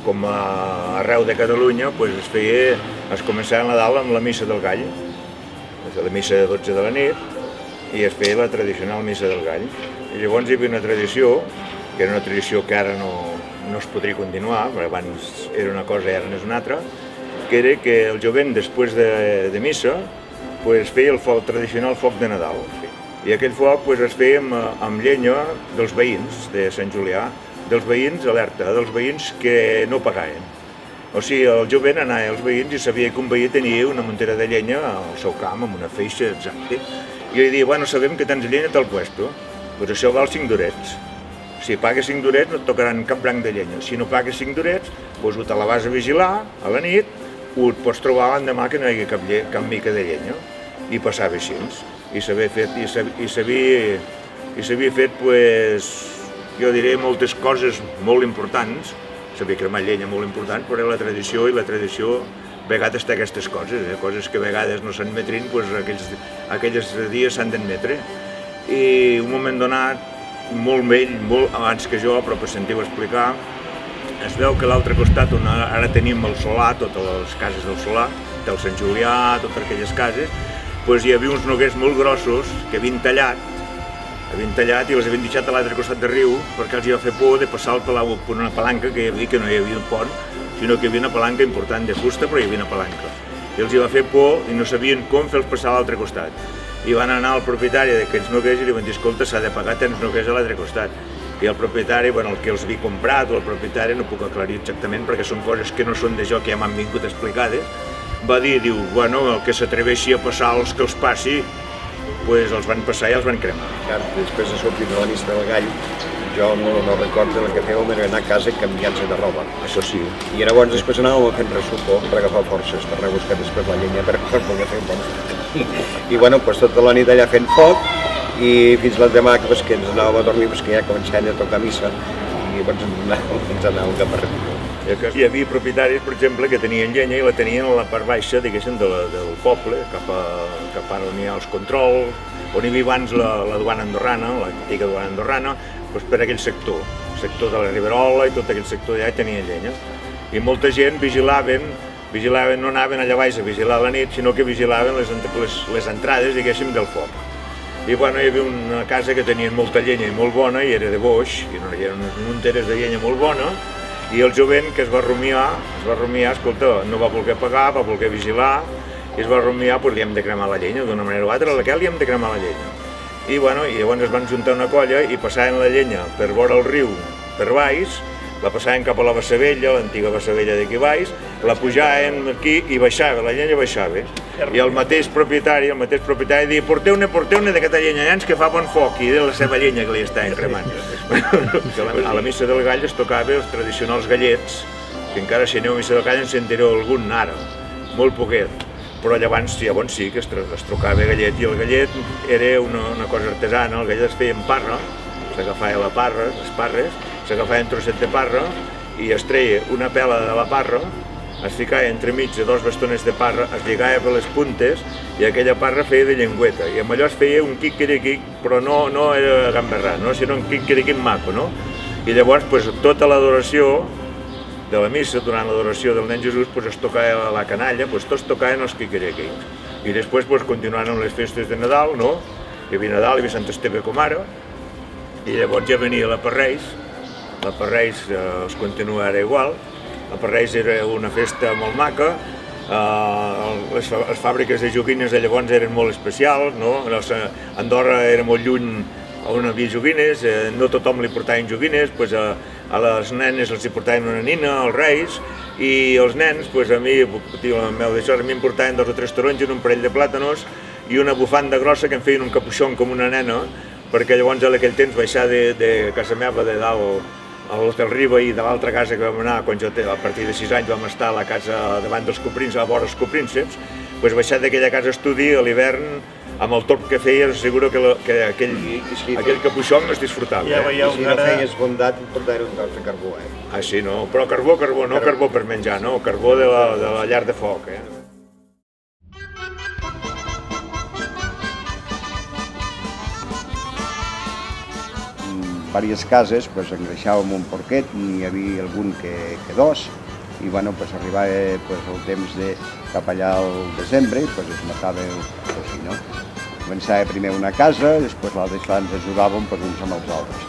com arreu de Catalunya, es començava a Nadal amb la missa del gall, la missa de 12 de la nit, i es feia la tradicional missa del gall. I llavors hi havia una tradició, que era una tradició que ara no es podria continuar, perquè abans era una cosa i ara n'és una altra, que era que el jovent, després de missa, feia el tradicional foc de Nadal. I aquell foc es feia amb llenya dels veïns de Sant Julià, dels veïns, alerta, dels veïns que no pagaven. O sigui, el jovent anava als veïns i sabia que un veí tenia una muntera de llenya al seu camp, amb una feixa exacta, i li deia, bueno, sabem que tens llenya a tal puesto, doncs això val 5 durets. Si pagues 5 durets no et tocaran cap branc de llenya. Si no pagues 5 durets, ho te la vas a vigilar a la nit, ho et pots trobar l'endemà que no hi hagi cap mica de llenya. I passava així. I s'havia fet, jo diré, moltes coses molt importants. S'havia cremat llenya molt important, però era la tradició, i la tradició a vegades té aquestes coses, coses que a vegades no s'admetrin, aquells dies s'han d'admetre. I un moment donat, molt vell, molt abans que jo, però per sentir-ho explicar, es veu que a l'altre costat, on ara tenim el solar, totes les cases del solar, del Sant Julià, totes aquelles cases, hi havia uns noguers molt grossos que havien tallat i els havien deixat a l'altre costat del riu perquè els hi va fer por de passar el palau per una palanca que hi havia, que no hi havia un pont, sinó que hi havia una palanca important de fusta, però hi havia una palanca. I els hi va fer por i no sabien com fer-los passar a l'altre costat. I van anar al propietari d'aquests noguers i li van dir, escolta, s'ha de pagar tants noguers a l'altre costat. I el propietari, el que els havia comprat, o el propietari, no puc aclarir exactament perquè són coses que no són de jo, que ja m'han vingut explicades, va dir, bueno, el que s'atreveixi a passar els que els passi, els van passar i els van cremar. Després de sortir de la missa del gall, jo no recordo el que fèiem era anar a casa canviant-se de roba. Això sí. I llavors després anàvem fent ressupor per agafar forces, per anar a buscar després la llenya per poder fer un bon. I bueno, tota la nit allà fent foc, i fins l'endemà que ens anàvem a dormir, que ja començàvem a tocar missa, i llavors ens anàvem cap a retir. Hi havia propietaris, per exemple, que tenien llenya i la tenien a la part baixa, diguéssim, del poble, cap a on hi ha els controls, on hi havia abans la duana andorrana, l'antiga duana andorrana, per aquell sector de la Riberola i tot aquell sector d'allà tenien llenya. I molta gent vigilaven, no anaven allà baix a vigilar la nit, sinó que vigilaven les entrades, diguéssim, del foc. I hi havia una casa que tenien molta llenya i molt bona, i era de boix, i eren unes munteres de llenya molt bona, i el jovent que es va rumiar, escolta, no va voler pagar, va voler vigilar, i es va rumiar, li hem de cremar la llenya d'una manera o altra, li hem de cremar la llenya. I llavors es van juntar una colla i passaven la llenya per vora el riu, per baix, la passaven cap a la Bassavella, l'antiga Bassavella d'aquí baix, la pujaven aquí i baixava, la llenya baixava. I el mateix propietari deia, porteu-ne d'aquesta llenya llenç que fa bon foc, i era la seva llenya que li estaven cremant. A la missa del gall es tocava els tradicionals gallets, que encara si aneu a missa del gall en sentireu algun ara, molt poquet. Però llavors sí que es trocava gallet, i el gallet era una cosa artesana, el gallet es feia en parra, s'agafava la parra, les parres, s'agafava un trosset de parra i es treia una pela de la parra, es ficava entremig de 2 bastonets de parra, es lligava per les puntes i aquella parra feia de llengüeta. I amb allò es feia un quiquiriquic, però no era gamberrat, sinó un quiquiriquic maco. I llavors tota l'adoració de la missa, durant l'adoració del nen Jesús, es tocava la canalla, tots tocaven els quiquiriquics. I després continuaven les festes de Nadal, hi havia Nadal, hi havia Sant Esteve com ara, i llavors ja venia la Parreis. La Parreis es continua ara igual. La Parreis era una festa molt maca, les fàbriques de joguines de llavors eren molt especials, Andorra era molt lluny on hi havia joguines, no tothom li portaven joguines, a les nenes els hi portaven una nina, als reis, i els nens, a mi em portaven 2 o 3 taronges, un parell de plàtanos i una bufanda grossa que em feien un capuixó com una nena, perquè llavors en aquell temps baixar de casa meva de dalt a l'Hotel Riba i de l'altra casa que vam anar, quan jo a partir de 6 anys vam estar a la casa davant dels Coprínceps, a vora els Coprínceps, baixar d'aquella casa estudi a l'hivern, amb el torb que feia, asseguro que aquell capuixó es disfrutava. I si no feies bondat, et portaven un tros de carbó. Ah, sí, no, però carbó, no carbó per menjar, carbó de la llar de foc. diverses cases pues, engreixàvem un porquet, n'hi havia algun que dos, i bueno, pues, arribava pues, el temps de cap allà al desembre i pues, es matava el tocino. Començava primer una casa, després l'altre ens ajudàvem pues, uns amb els altres.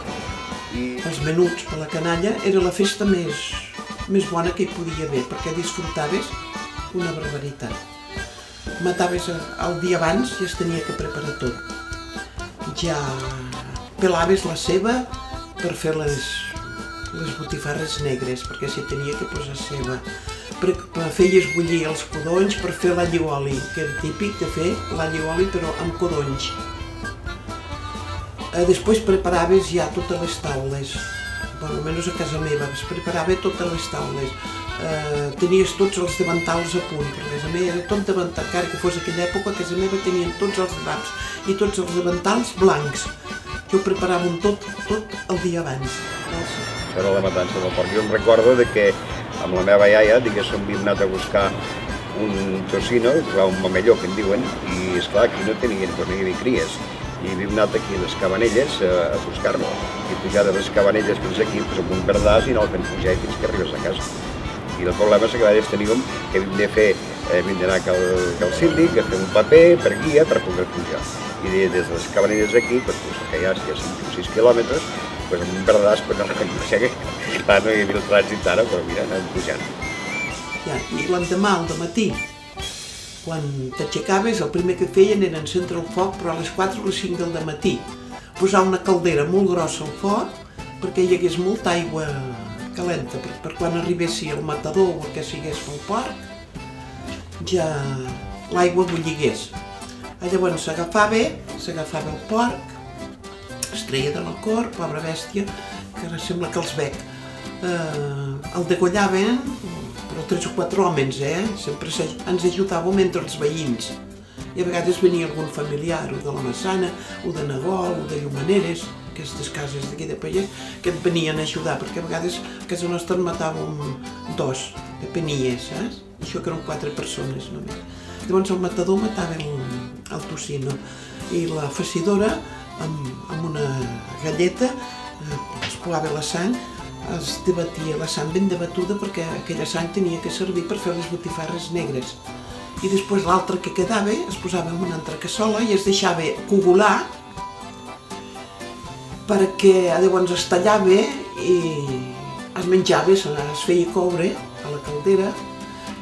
Els menuts per la canalla era la festa més bona que hi podia haver, perquè disfrutaves una barbaritat. Mataves el dia abans i es tenia que preparar tot. Ja pelaves la ceba per fer les botifarres negres, perquè s'hi tenia que posar ceba. Feies bullir els codonys per fer l'all i oli, que era típic de fer l'all i oli però amb codonys. Després preparaves ja totes les taules, almenys a casa meva, es preparava totes les taules. Tenies tots els davantals a punt, perquè a casa meva era tot davantal, encara que fos aquella època, a casa meva tenien tots els draps i tots els davantals blancs. Jo preparava tot el dia abans. Això era la matança del porc. Jo em recordo que amb la meva iaia, diguéssim, havíem anat a buscar un tocino, un mamelló, que en diuen, i esclar, aquí no hi havia cries. I havíem anat aquí a les Cabanelles a buscar-lo. I pujar de les Cabanelles fins aquí, amb un verdàs i no el fem pujar fins que arribes a casa. I el problema és que a vegades teníem que havíem d'anar al síndic a fer un paper per guia per poder pujar. I des de les Cabanelles aquí, que ja 5 o 6 quilòmetres, amb un verdàs no el fem pujar. Clar, no hi havia el trànsit ara, però mira, anàvem pujant. I l'endemà, al dematí, quan t'aixecaves, el primer que feien era encendre el foc, però a les 4 o les 5 del matí. Posar una caldera molt grossa al foc perquè hi hagués molta aigua calenta, per quan arribessi el matador o el que sigués pel porc, ja l'aigua bulligués. Llavors s'agafava el porc, es treia de la cor, pobra bèstia, que ara sembla que els bec. El degollaven, però 3 o 4 homes, sempre ens ajudàvem entre els veïns. I a vegades venia algun familiar, o de la Massana, o de Nagol, o de Llumaneres, aquestes cases d'aquí de Pallers, que et venien a ajudar, perquè a vegades a casa nostra en matàvem 2, depenia, saps? Això que eren 4 persones només. Llavors el matador matava el tocino i la facidora amb una galleta es posava la sang, es debatia la sang ben debatuda perquè aquella sang tenia que servir per fer les botifarres negres. I després l'altra que quedava es posava en una altra cassola i es deixava coagular perquè llavors es tallava i es menjava, es feia coure a la caldera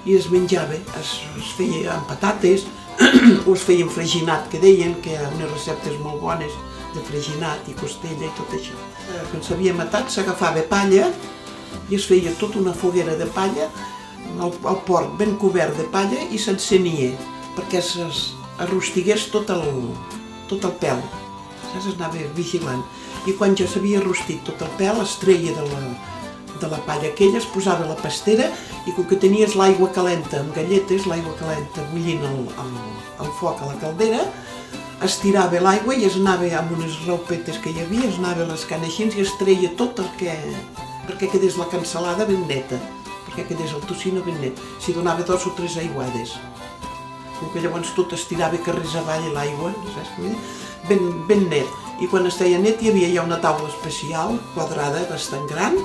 i es menjava, es feia amb patates o es feia amb freginat, que deien que hi ha unes receptes molt bones de freginat i costella i tot això. Quan s'havia matat s'agafava palla i es feia tota una foguera de palla, el porc ben cobert de palla i s'encenia perquè es rostigués tot el pèl, es anava vigilant. I quan ja s'havia rostit tot el pèl es treia de la palla aquella, es posava a la pastera i com que tenies l'aigua calenta amb galletes, l'aigua calenta bullint al foc a la caldera, es tirava l'aigua i es anava amb unes raupetes que hi havia, es anava a les caneixins i es treia tot perquè quedés la cansalada ben neta, perquè quedés el tocino ben net. S'hi donava 2 o 3 aiguades. Com que llavors tot es tirava carrers avall l'aigua, ben net. I quan es feia net hi havia ja una taula especial, quadrada, bastant gran,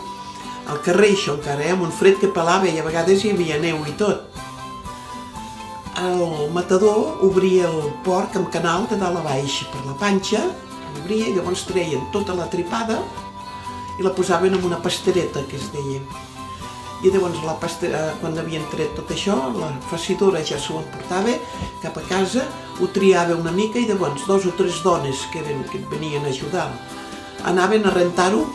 al carrer això encara, amb un fred que pelava i a vegades hi havia neu i tot. El matador obria el porc amb canal de dalt a baix per la panxa, l'obria i llavors treien tota la tripada i la posaven en una pastereta, que es deia. I llavors quan havien tret tot això, la facidora ja s'ho emportava cap a casa, ho triava una mica i llavors 2 o 3 dones que et venien a ajudar anaven a rentar-ho,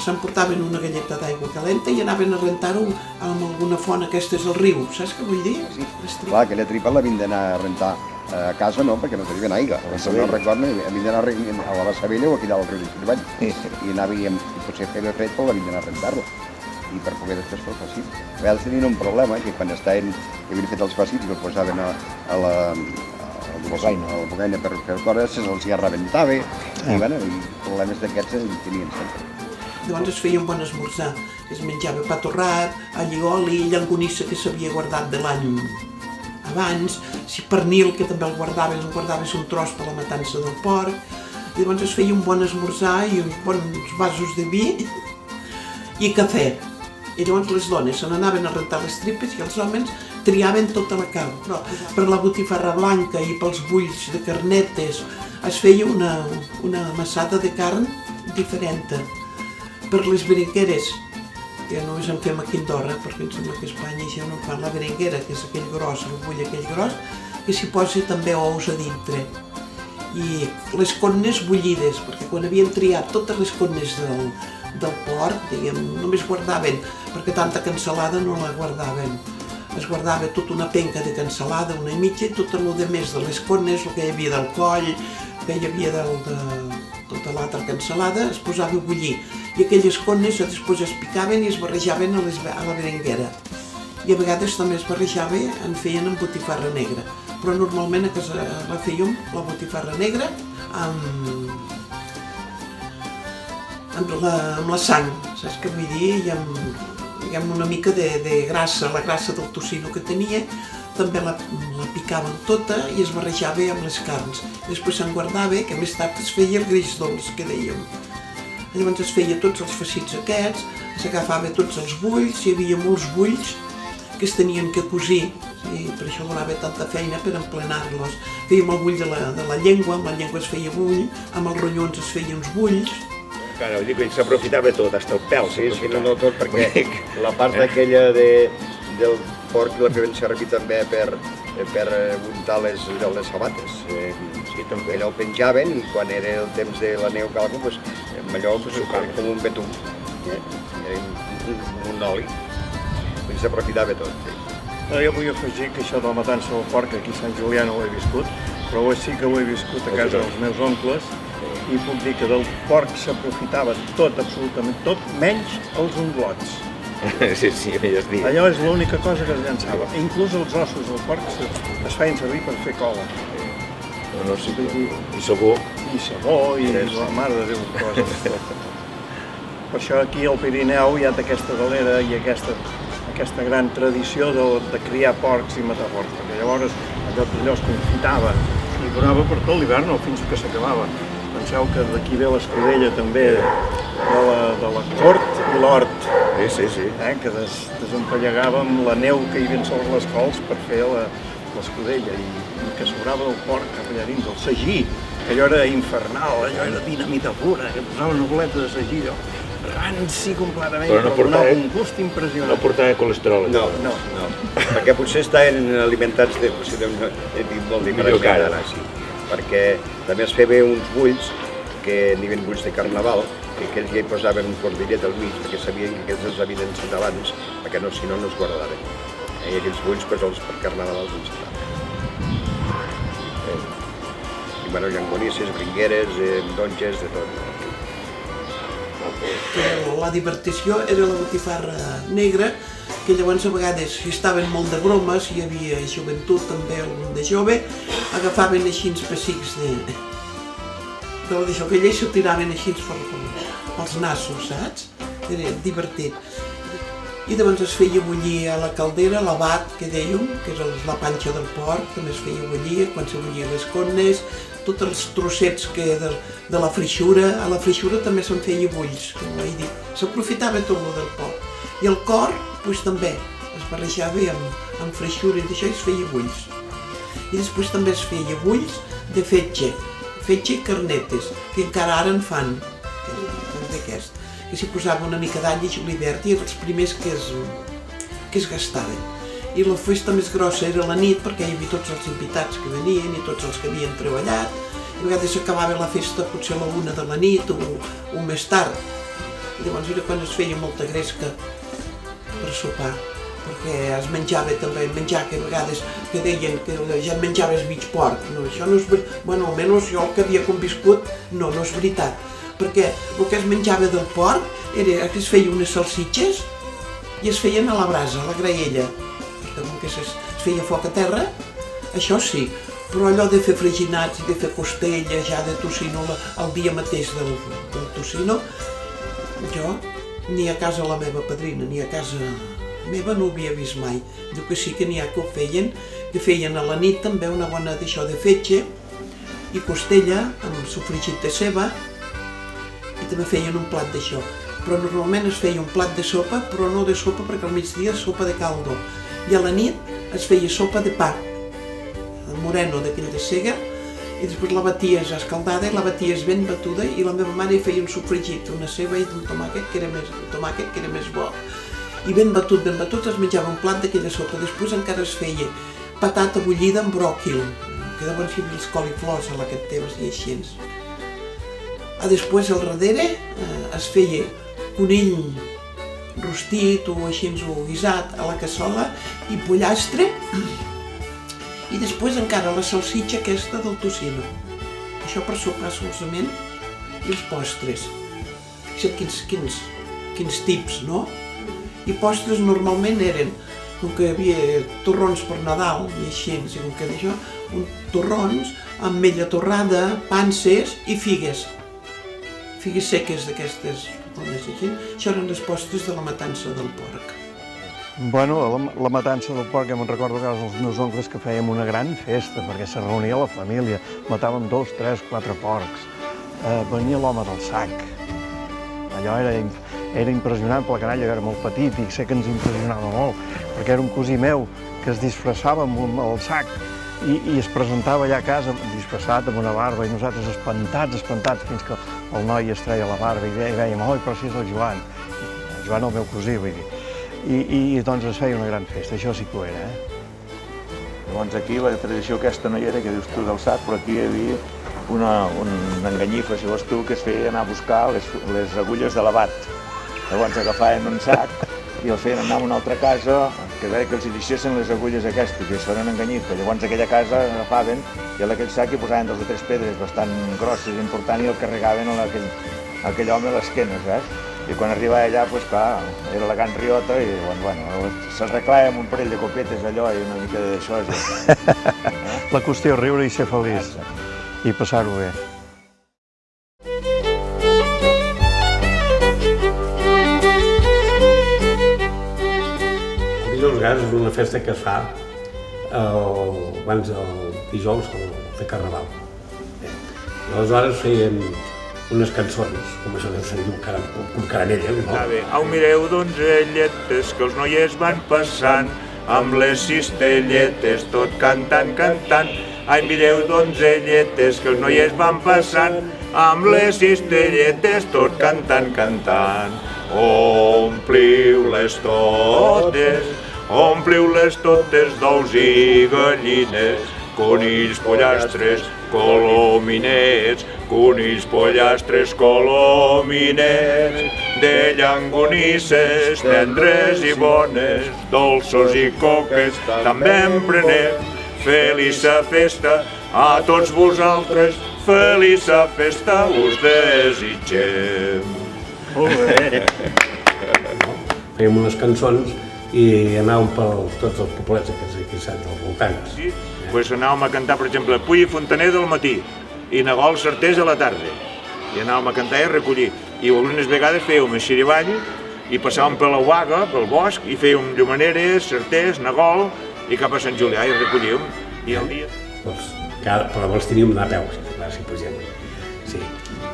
s'emportaven una galleta d'aigua calenta i anaven a rentar-ho amb alguna font aquestes al riu, saps què vull dir? Sí, clar, aquella tripa l'havien d'anar a rentar a casa, no, perquè no tenien aigua. No recordo, havien d'anar a la Bassavella o aquí dalt al riu de Xirvall. I anàvem, potser feia fred, però l'havien d'anar a rentar-lo. I per poder després fer el fassit. A vegades tenien un problema, que quan havien fet els fassits i el posaven a la bocaina per fer coses, se'ls ja rebentava, i problemes d'aquests en tenien sempre. Llavors es feia un bon esmorzar, es menjava pa torrat, all i oli, llangonissa que s'havia guardat de l'any abans, pernil que també el guardaves un tros per la matança del porc, I llavors es feia un bon esmorzar i uns bons vasos de vi i cafè. I llavors les dones se n'anaven a rentar les tripes i els homes triaven tota la carn. Però per la botifarra blanca i pels bulls de carnetes es feia una massada de carn diferent. Per les berengueres, que només en fem aquí a Andorra, perquè em sembla que a Espanya ja no fan la berenguera, que és aquell gros, el bull aquell gros, que s'hi posa també ous a dintre. I les connes bullides, perquè quan havien triat totes les connes del porc, diguem, només guardaven, perquè tanta cansalada no la guardaven. Es guardava tota una penca de cansalada, una i mitja, i tot el de més de les connes, el que hi havia del coll, el que hi havia de tota l'altra cansalada, es posava a bullir. I aquelles connes després es picaven i es barrejaven a la berenguera. I a vegades també es barrejava, en feien amb botifarra negra. Però normalment a casa la fèiem, la botifarra negra, amb la sang, saps què vull dir? I amb una mica de grassa, la grassa del tocino que tenia, també la picaven tota i es barrejava amb les carns. Després se'n guardava, que més tard es feia el greix dolç, que dèiem. Llavors es feia tots els facits aquests, s'agafava tots els bulls, hi havia molts bulls que es tenien que cosir, i per això donava tanta feina per emplenar-los. Fèiem el bull de la llengua, amb la llengua es feia bull, amb els ronyons es feia uns bulls. Clar, vull dir que s'aprofitava tot, fins el pèl. Sí, no tot, perquè la part aquella del porc la feien servir també per untar les sabates. Sí, també. Allò ho penjaven i quan era el temps de la neu calma, amb allò com un betum, un oli. S'aprofitava tot. Jo vull afegir que això de la matança del porc aquí a Sant Julià no ho he viscut, però sí que ho he viscut a casa dels meus oncles i puc dir que del porc s'aprofitava tot, absolutament tot, menys els unglots. Sí, ja es diu. Allò és l'única cosa que es llançava. Inclús els ossos del porc es feien servir per fer cola. No, sí, i sabó. I sabó, i la mare de Déu, coses. Per això aquí al Pirineu hi ha aquesta galera i aquesta gran tradició de criar porcs i matar porcs, perquè llavors allò es confitava i durava per tot l'hivern o fins que s'acabava. Penseu que d'aquí ve l'escudella també de la cort i l'hort, Sí. que desempallegàvem la neu que hi havia sobre les cols per fer l'escudella i que sobrava del porc allà dins, el sagí, que allò era infernal, allò era dinamita pura, que posaven una boleta de sagí, ranci completament, però donava un gust impressionant. No portava colesterol. No, perquè potser estaven alimentats de... Millor que ara. Perquè també es feia uns bulls, que n'hi havia bulls de carnaval, que aquells ja hi posaven un cordillet al mig, perquè sabien que aquells els havien encetat abans, perquè si no es guardaven. I aquells bulls per carnaval els encetaven. I bueno, llangonisses, bringueres, donges, de tot. La divertició era la botifarra negra, que llavors a vegades si estaven molt de bromes, hi havia joventut també, algun de jove, agafaven així pessics d'això, que ells s'ho tiraven així pels nassos, saps? Era divertit. I llavors es feia bullir a la caldera, l'abat, que dèiem, que és la panxa del porc, també es feia bullir, quan se bullia les connes, tots els trossets de la freixura. A la freixura també se'n feia bulls, com he dit. S'aprofitava tot el del porc. I el cor, doncs també, es barrejava amb freixura i d'això es feia bulls. I després també es feia bulls de fetge i carnetes, que encara ara en fan, d'aquest, que s'hi posava una mica d'all i julivert i eren els primers que es gastaven. I la festa més grossa era la nit, perquè hi havia tots els invitats que venien i tots els que havien treballat. I a vegades s'acabava la festa potser a la 1 de la nit o més tard. I llavors era quan es feia molta gresca per sopar, perquè es menjava també, menjar que a vegades que deien que ja et menjaves mig porc. No, això no és veritat. Bueno, almenys jo el que havia conviscut, no és veritat. Perquè el que es menjava del porc era que es feia unes salsitxes i es feien a la brasa, a la graella. Com que es feia foc a terra, això sí, però allò de fer freginats i de fer costelles ja de tocino el dia mateix del tocino, jo ni a casa la meva padrina ni a casa meva no ho havia vist mai. Diu que sí que n'hi ha que ho feien, que feien a la nit també una bona d'això de fetge, i costella amb sofregit de ceba, i també feien un plat d'això. Però normalment es feia un plat de sopa, però no de sopa perquè al migdia és sopa de caldo. I a la nit es feia sopa de pa, el moreno d'aquell de Sega, i després la baties escaldada i la baties ben batuda, i la meva mare hi feia un sofregit, una ceba i un tomàquet que era més bo. I ben batut es menjava un plat d'aquella sopa. Després encara es feia patata bullida amb bròquil, que deuen ser els coliflors a la que et teves i així. Després al darrere es feia conill rostit o així o guisat a la cassola i pollastre, i després encara la salsitxa aquesta del tocino. Això per sopar solament, i els postres. Quins tips, no? I postres normalment eren, com que hi havia torrons per Nadal i així, com que d'això, torrons amb mella torrada, panses i figues. Figues seques d'aquestes dones així. Això eren les postres de la matança del porc. Bueno, la matança del porc, me'n recordo a casa dels meus oncles que fèiem una gran festa, perquè se reunia la família, matàvem 2, 3, 4 porcs, venia l'home del sac. Allò era impressionant, per la canalla, jo era molt petit i sé que ens impressionava molt, perquè era un cosí meu que es disfressava amb el sac i es presentava allà a casa disfressat amb una barba i nosaltres espantats, fins que el noi es treia la barba i dèiem, oi, però si és el Joan. El Joan el meu cosí, vull dir. I doncs es feia una gran festa, això sí que ho era, Llavors aquí la tradició aquesta no hi era, que dius tu del sac, però aquí hi havia un enganyifa, si vols tu, que es feia anar a buscar les agulles de l'abat. Llavors agafaven un sac i el feien anar a una altra casa, que deia que els hi deixessin les agulles aquestes, i això era un enganyifa. Llavors aquella casa agafaven i a aquell sac hi posaven 2 o 3 pedres bastant grosses i importants i el carregaven a aquell home a l'esquena, saps? I quan arribava allà, doncs clar, era la gran riota i bueno, s'arreglava amb un parell de copetes allò i una mica d'això. La qüestió és riure i ser feliç i passar-ho bé. El dijous Gras és una festa que es fa abans del dijous de Carnaval. I aleshores feien unes cançons, com això se'n diu com caramella, no? Au, mireu donzelletes que els noies van passant amb les cistelletes tot cantant. Ai, mireu donzelletes que els noies van passant amb les cistelletes tot cantant. Ompliu-les totes d'ous i gallines, conills, pollastres, colominets, de llangonisses tendres i bones, dolços i coques també en prenem. Feliça festa a tots vosaltres, feliça festa us desitgem. Fèiem unes cançons i anàvem per tots els poblets aquí als voltants. Doncs anàvem a cantar, per exemple, Puy i Fontaner del matí i Nagol Certés a la tarda. I anàvem a cantar i a recollir. I algunes vegades fèiem xirivall i passàvem per la Uaga, pel bosc, i fèiem Llumaneres, Certés, Nagol i cap a Sant Julià i recollíem. I el dia... Però els teníem d'anar a peu, si pugem. Sí.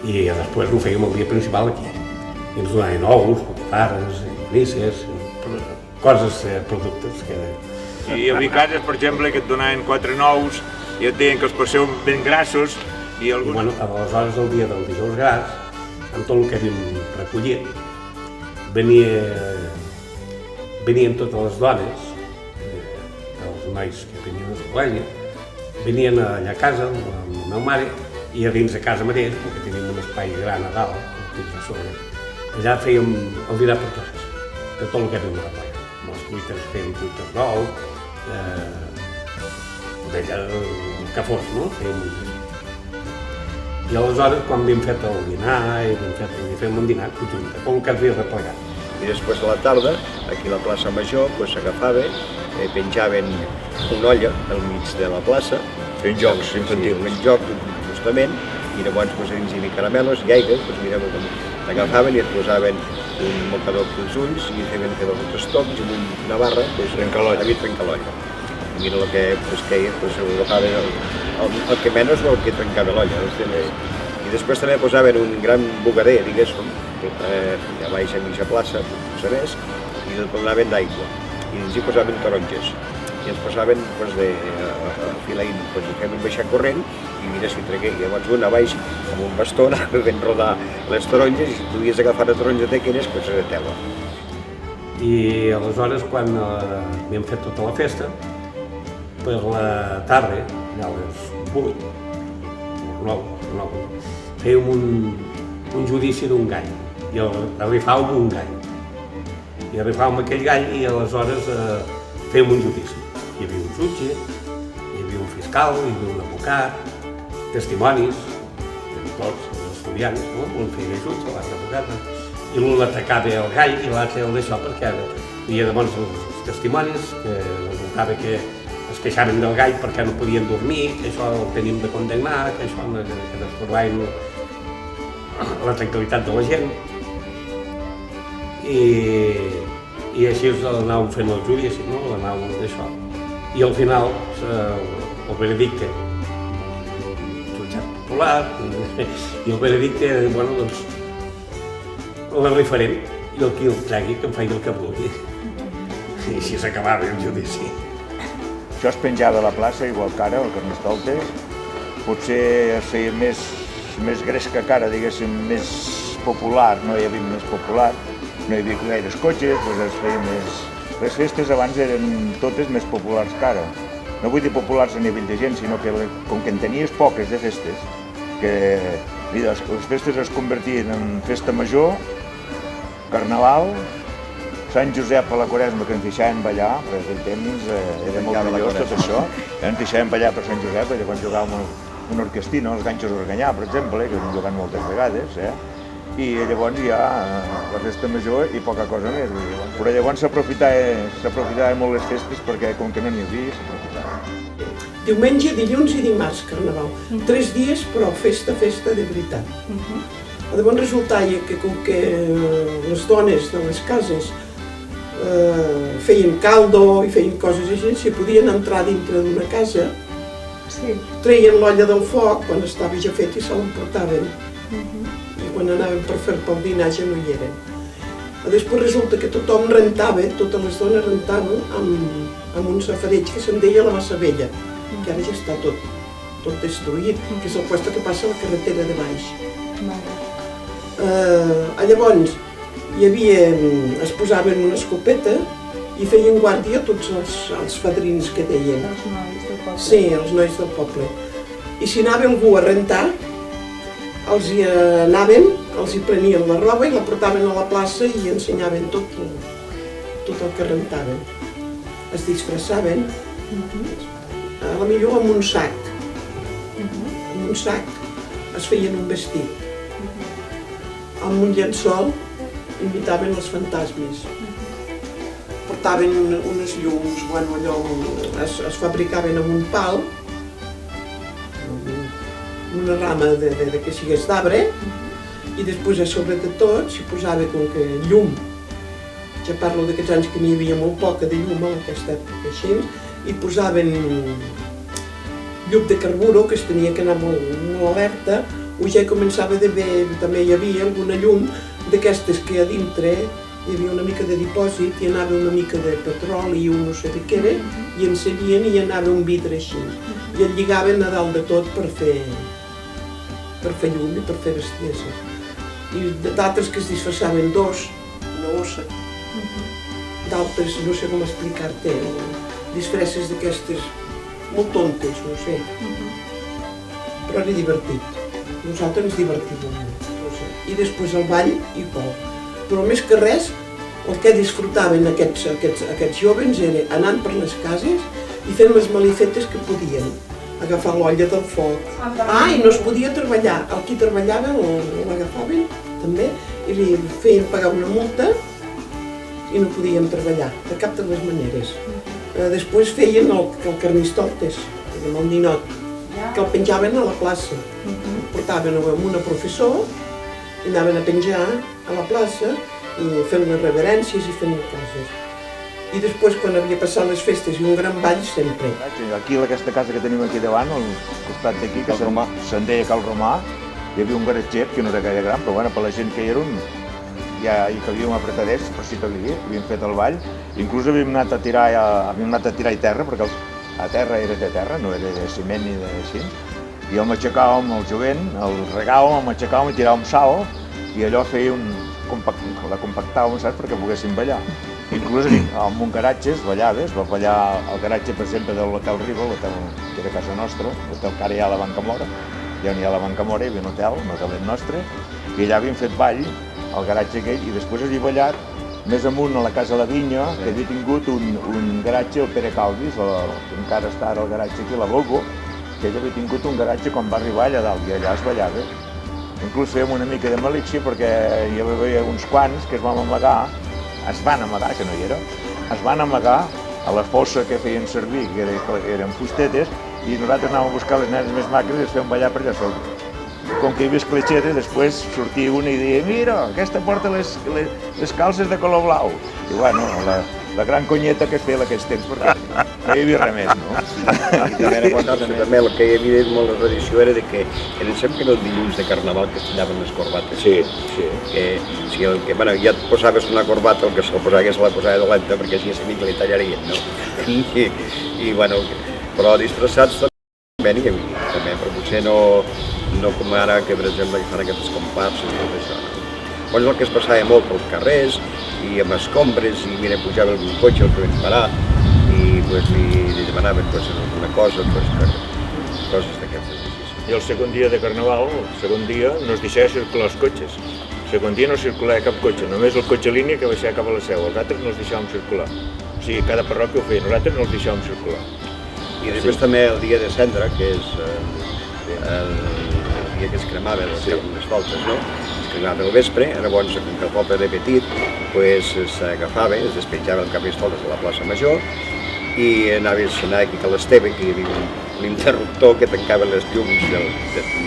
I després ho fèiem el dia principal aquí. I ens donaven ous, botifarres, nisses, coses, productes que... I hi havia cases, per exemple, que et donaven 4 nous i et deien que els passeu ben grassos i alguns... Bueno, aleshores, el dia del dijous Gras, amb tot el que havíem recollit, venien totes les dones, els nois que venien del col·legi, venien allà a casa amb la meva mare i a dins de casa mateix, perquè teníem un espai gran a dalt, a sobre. Allà fèiem el dinar per tots, de tot el que havíem recollit. Amb les cuites fèiem cuites d'ou, que fos, no? I aleshores, quan havíem fet el dinar i fèiem un dinar conjunt, com que havia replegat. I després a la tarda, aquí a la plaça Major, s'agafava, penjaven una olla al mig de la plaça. Fent jocs infantils. Fent jocs, justament, i llavors dins hi havia caramelos i aigua, t'agafaven i et posaven un mocador pels ulls i feien fer dos tocs i una barra, trencalolla. I mira el que queia, ho agafaven el que menys és el que trencava l'olla. I després també posaven un gran bugader, diguéssim, a baix a mitja plaça, Sanès, i el donaven d'aigua. I dins hi posaven taronges. I ens posaven de filaïn, hi feien baixar corrent, i mira si tregué. I llavors un a baix amb un bastó anava ben rodar les taronges, i si podies agafar la taronja d'aquelles, doncs era tela. I aleshores, quan havíem fet tota la festa, per la tarda, a les 8, 9, fèiem un judici d'un gall, i arribàvem un gall. I arribàvem aquell gall i aleshores fèiem un judici. Hi havia un jutge, hi havia un fiscal, hi havia un advocat, testimonis, tots els estudiants, no? Un feia jutge, l'altre advocat, i l'un l'atacava el gall i l'altre el d'això perquè hi havia llavors els testimonis que resultava que es queixaven del gall perquè no podien dormir, que això el tenim de condemnar, que això que destorbaven la tranquil·litat de la gent. I així anàvem fent el judici, no? Anàvem d'això. I al final, el veredicte, jutjat popular, i el veredicte, bueno, doncs, el referent, i el qui el tregui, que em faci el que vulgui. I així s'acabava el judici. Això es penjava a la plaça, igual que ara, el Carnestoltes. Potser es feia més gresca que ara, diguéssim, més popular, no hi havia més popular, no hi havia gaires cotxes, doncs es feia més... Les festes abans eren totes més populars que ara. No vull dir populars a nivell de gent, sinó que com que en tenies poques de festes, que les festes es convertien en festa major, Carnaval, Sant Josep a la Quaresma, que ens deixaven ballar, per aquell temps era molt millor tot això, ens deixaven ballar per Sant Josep, i quan jugàvem una orquestina, els Ganxos d'Organyà, per exemple, que hem jugat moltes vegades, i llavors hi ha la festa major i poca cosa més. Però llavors s'aprofitava molt les festes perquè com que no n'hi havia, s'aprofitava. Diumenge, dilluns i dimarts, Carnaval. 3 dies, però festa de veritat. Llavors resultava que com que les dones de les cases feien caldo i feien coses així, si podien entrar dintre d'una casa, treien l'olla del foc quan estava ja fet i se l'emportaven. I quan anaven per fer pel dinar ja no hi eren. Després resulta que tothom rentava, totes les dones rentaven amb un safareig que se'n deia la Bassa Vella, que ara ja està tot destruït, que és el lloc que passa a la carretera de baix. Llavors es posaven una escopeta i feien guàrdia tots els fadrins que deien. Els nois del poble. Sí, els nois del poble. I si anava algú a rentar, els hi prenien la roba i la portaven a la plaça i ensenyaven tot el que rentaven. Es disfressaven, a la millor amb un sac. Amb un sac es feien un vestit. Amb un llençol imitaven els fantasmes. Portaven unes llums, bueno, allò es fabricaven amb un pal, una rama que sigués d'arbre, i després a sobre de tot s'hi posava com que llum. Ja parlo d'aquests anys que n'hi havia molt poca de llum a aquesta època així, i posaven llum de carburo, que es tenia que anar molt alerta, o ja començava d'haver, també hi havia alguna llum d'aquestes que a dintre hi havia una mica de dipòsit i anava una mica de petroli o no sé de què era, i encendien i anava un vidre així. I el lligaven a dalt de tot per fer llum i per fer bestieses. I d'altres que es disfressaven una ossa. D'altres, no sé com explicar-te, disfresses d'aquestes molt tontes, no sé. Però era divertit. Nosaltres ens divertíem molt, no sé. I després el ball igual. Però més que res, el que disfrutaven aquests jóvens era anant per les cases i fent les malifetes que podien. Agafar l'olla del foc. I no es podia treballar. El qui treballava l'agafaven també i li feien pagar una multa i no podíem treballar, de cap de les maneres. Després feien el Carnestoltes, amb el ninot, que el penjaven a la plaça. El portaven amb una professor i anaven a penjar a la plaça i fent les reverències i fent coses. I després, quan havia passat les festes i un gran ball, sempre. Aquí, aquesta casa que tenim aquí davant, al costat d'aquí, que se'n deia Cal Romà, hi havia un garatget que no era gaire gran, però bueno, per la gent que hi era ja hi cavíem apretadets, per si calia, havíem fet el ball. Inclús havíem anat a tirar terra, perquè a terra era de terra, no era de ciment ni de així. I el matxacàvem, el jovent, el regàvem, el matxacàvem i tiràvem sal, i allò la compactàvem, saps, perquè poguéssim ballar. Inclús en un garatge es ballava, es va ballar al garatge, per exemple, de l'Hotel Riba, l'hotel que era casa nostra, l'hotel que ara hi ha a la Banca Mora, ja n'hi ha a la Banca Mora, hi havia un hotelet nostre, i allà havíem fet ball, al garatge aquell, i després havia ballat més amunt a la Casa La Vinya, que havia tingut un garatge, el Pere Calvis, que encara està ara el garatge aquí, la Volvo, que ell havia tingut un garatge quan va arribar allà dalt, i allà es ballava. Inclús fèiem una mica de malícia, perquè hi havia uns quants que es van amagar, que no hi era, es van amagar a la fossa que feien servir, que eren fustetes, i nosaltres anàvem a buscar les nenes més maques i les fèiem ballar per allà sota. Com que hi havia escletxetes, després sortia una i deia mira, aquesta porta les calces de color blau. I bueno, la gran conyeta que es feia en aquests temps, perquè no hi havia res més, no? I també el que hi havia molt la tradició era que sempre que era el dilluns de Carnaval que es tallaven les corbates. Sí. Bueno, ja et posaves una corbata, el que se'l posava que se la posava dolenta, perquè així a mi li tallarien, no? I bueno, però disfressats també n'hi havia, però potser no com ara, que per exemple fan aquestes comparses i tot això. Llavors el que es passava molt pels carrers i amb escombres i mira, pujava algun cotxe al que vam parar i li demanaven alguna cosa, coses d'aquestes. I el segon dia de Carnaval, no es deixava circular els cotxes. El segon dia no circulava cap cotxe, només el cotxe línia que baixava cap a la Seu, els altres no els deixàvem circular. O sigui, cada parròquia ho feia, nosaltres no els deixàvem circular. I després també el dia de Cendra, que és el dia que es cremava les voltes, no? Es cremava al vespre, llavors, com que el poble era petit, s'agafava, es despenjava el carnestoltes a la plaça Major i anaves a anar aquí a l'Esteve, que hi havia un interruptor que tancava les llums,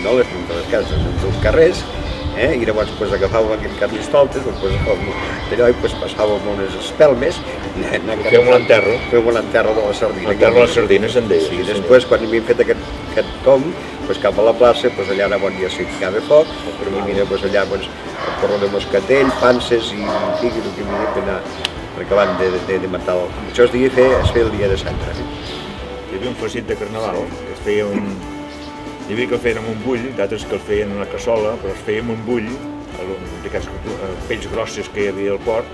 no les llums de les cases, dels carrers, i llavors agafàvem aquell carnestoltes, d'allò i passàvem unes espelmes. Fèiem l'enterro. Fèiem l'enterro de la sardina. L'enterro de la sardina se'n deia. Sí, després, quan havíem fet aquest tom, cap a la plaça, allà ja s'hi ficava foc, i mira, allà el corró de moscatell, panses i el que havia d'anar recabant de matar. Això es feia el dia de Cendra. Hi havia un facit de Carnaval, que es feia hi havia que el feien amb un bull, d'altres que el feien en una cassola, però es feia amb un bull, d'aquests pells grosses que hi havia al porc,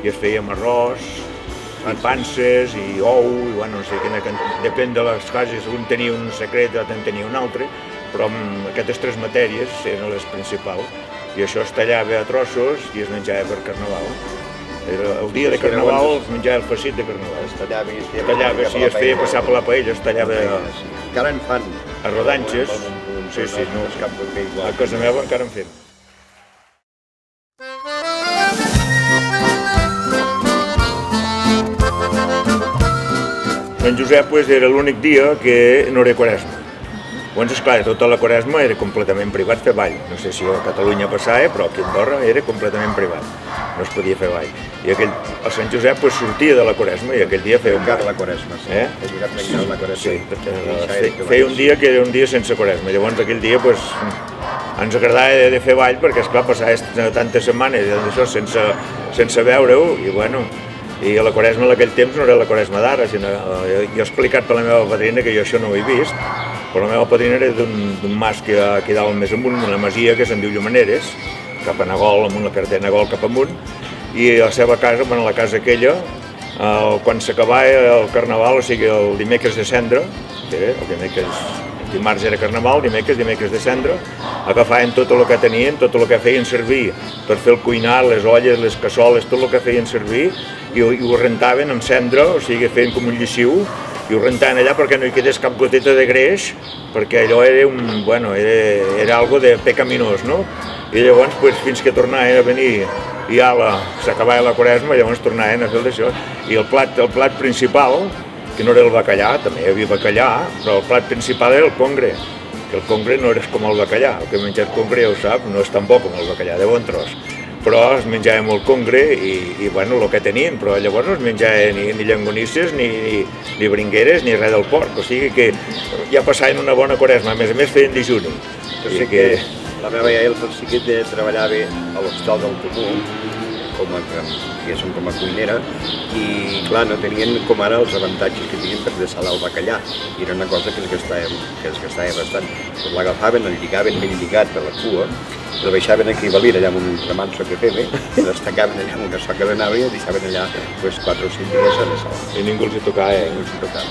i es feia amb arròs, i panses, i ou, i bueno, no sé quina, depèn de les cases, un tenia un secret, l'altre en tenia un altre, però aquestes tres matèries eren les principals, i això es tallava a trossos i es menjava per Carnaval. El dia de Carnaval es menjava el facit de Carnaval. Es tallava, sí, es feia passar per la paella, es tallava... Encara en fan. A rodanxes. Sí, no. A casa meva encara en fem. Sant Josep era l'únic dia que no era Quaresma. Llavors, esclar, tota la Quaresma era completament privat fer ball. No sé si a Catalunya passava, però aquí a Andorra era completament privat. No es podia fer ball. I el Sant Josep sortia de la Quaresma i aquell dia feia un ball. La Quaresma, sí. Sí, feia un dia que era un dia sense Quaresma. Llavors, aquell dia ens agradava de fer ball perquè, esclar, passava tantes setmanes sense veure-ho i, bueno, i la Quaresma en aquell temps no era la Quaresma d'ara, sinó jo he explicat per la meva padrina que jo això no ho he vist, però la meva padrina era d'un mas que aquí dalt més amunt, una masia que se'n diu Llumaneres, cap a Nagol, amunt la carretera Nagol cap amunt, i a la seva casa, la casa aquella, quan s'acabava el Carnaval, o sigui el dimecres de Cendra, que era el dimecres, dimarts era Carnaval, dimecres de Cendra, agafaven tot el que tenien, tot el que feien servir per fer el cuinat, les olles, les cassoles, tot el que feien servir, i ho rentaven amb cendra, o sigui, feien com un lliciu, i ho rentaven allà perquè no hi quedés cap goteta de greix, perquè allò era algo de pecaminós, no? I llavors, fins que tornaven a venir i ja s'acabava la Quaresma, llavors tornaven a fer d'això. I el plat principal, que no era el bacallà, també hi havia bacallà, però el plat principal era el congre, que el congre no era com el bacallà, el que he menjat congre ja ho sap, no és tan bo com el bacallà, de bon tros. però es menjava molt congre i bueno, el que tenien, però llavors no es menjava ni llangonisses, ni bringueres, ni res del porc, o sigui que ja passaven una bona quaresma, a més feien dejuni. O sigui que la meva iaia, el Xiquet, treballava a l'Hostal del Comú, com a cuinera, i clar, no tenien com ara els avantatges que tenien per dessalar el bacallà, i era una cosa que es gastava bastant. Doncs l'agafaven, el lligaven ben lligat per la cua, el baixaven aquí a Valira, allà amb un remanso que feia, destacaven allà amb una soca de nave i deixaven allà 4 o 5 dies a dessalar. I ningú els hi tocava, Ningú els hi tocava.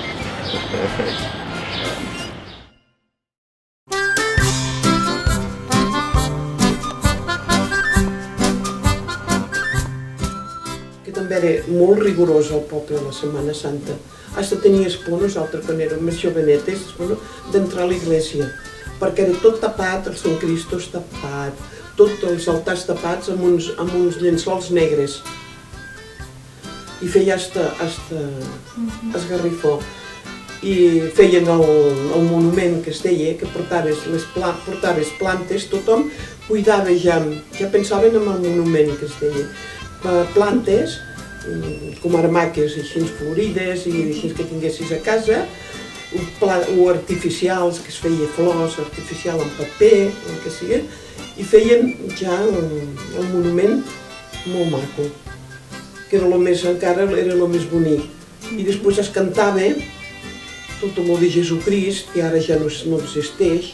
També era molt rigorós al poble de la Setmana Santa. Hasta tenies por, nosaltres, quan érem més jovenetes, d'entrar a l'església, perquè era tot tapat, el Sant Cristos tapat, tots els altars tapats amb uns llençols negres. I feia hasta esgarrifó. I feien el monument que es deia, que portaves plantes, tothom cuidava ja pensaven en el monument que es deia. Plantes, com armaques així florides i així que tinguessis a casa, o artificials, que es feia flors, artificial en paper, el que sigui, i feien ja el monument molt maco, que era encara era el més bonic. I després es cantava tot el de Jesucrist, que ara ja no existeix,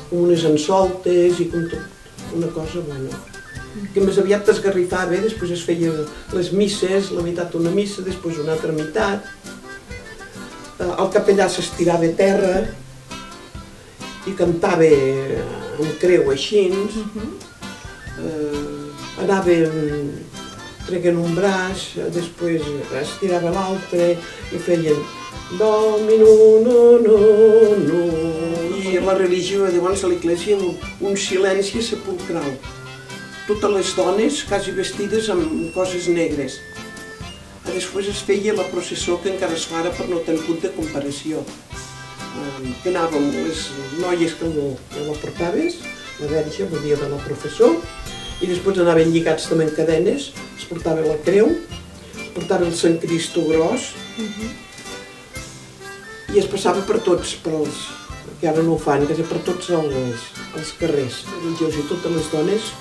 com unes ensoltes i com tot una cosa bona. Que més aviat t'esgarrifava, després es feia les misses, la meitat una missa, després una altra meitat. El capellà s'estirava a terra i cantava amb creu així. Anava treguent un braç, després estirava l'altre i feien Domino, no, no, no. I la religió, llavors a l'església, un silenci sepulcral. Totes les dones quasi vestides amb coses negres. Després es feia la processó, que encara es fa ara per no tenir punt de comparació. Que anàvem les noies que la portaves, la verge, el dia de la professó, i després anaven lligats també en cadenes, es portava la creu, es portava el Sant Cristo gros, i es passava per tots, que ara no ho fan, quasi per tots els carrers religiosos, i totes les dones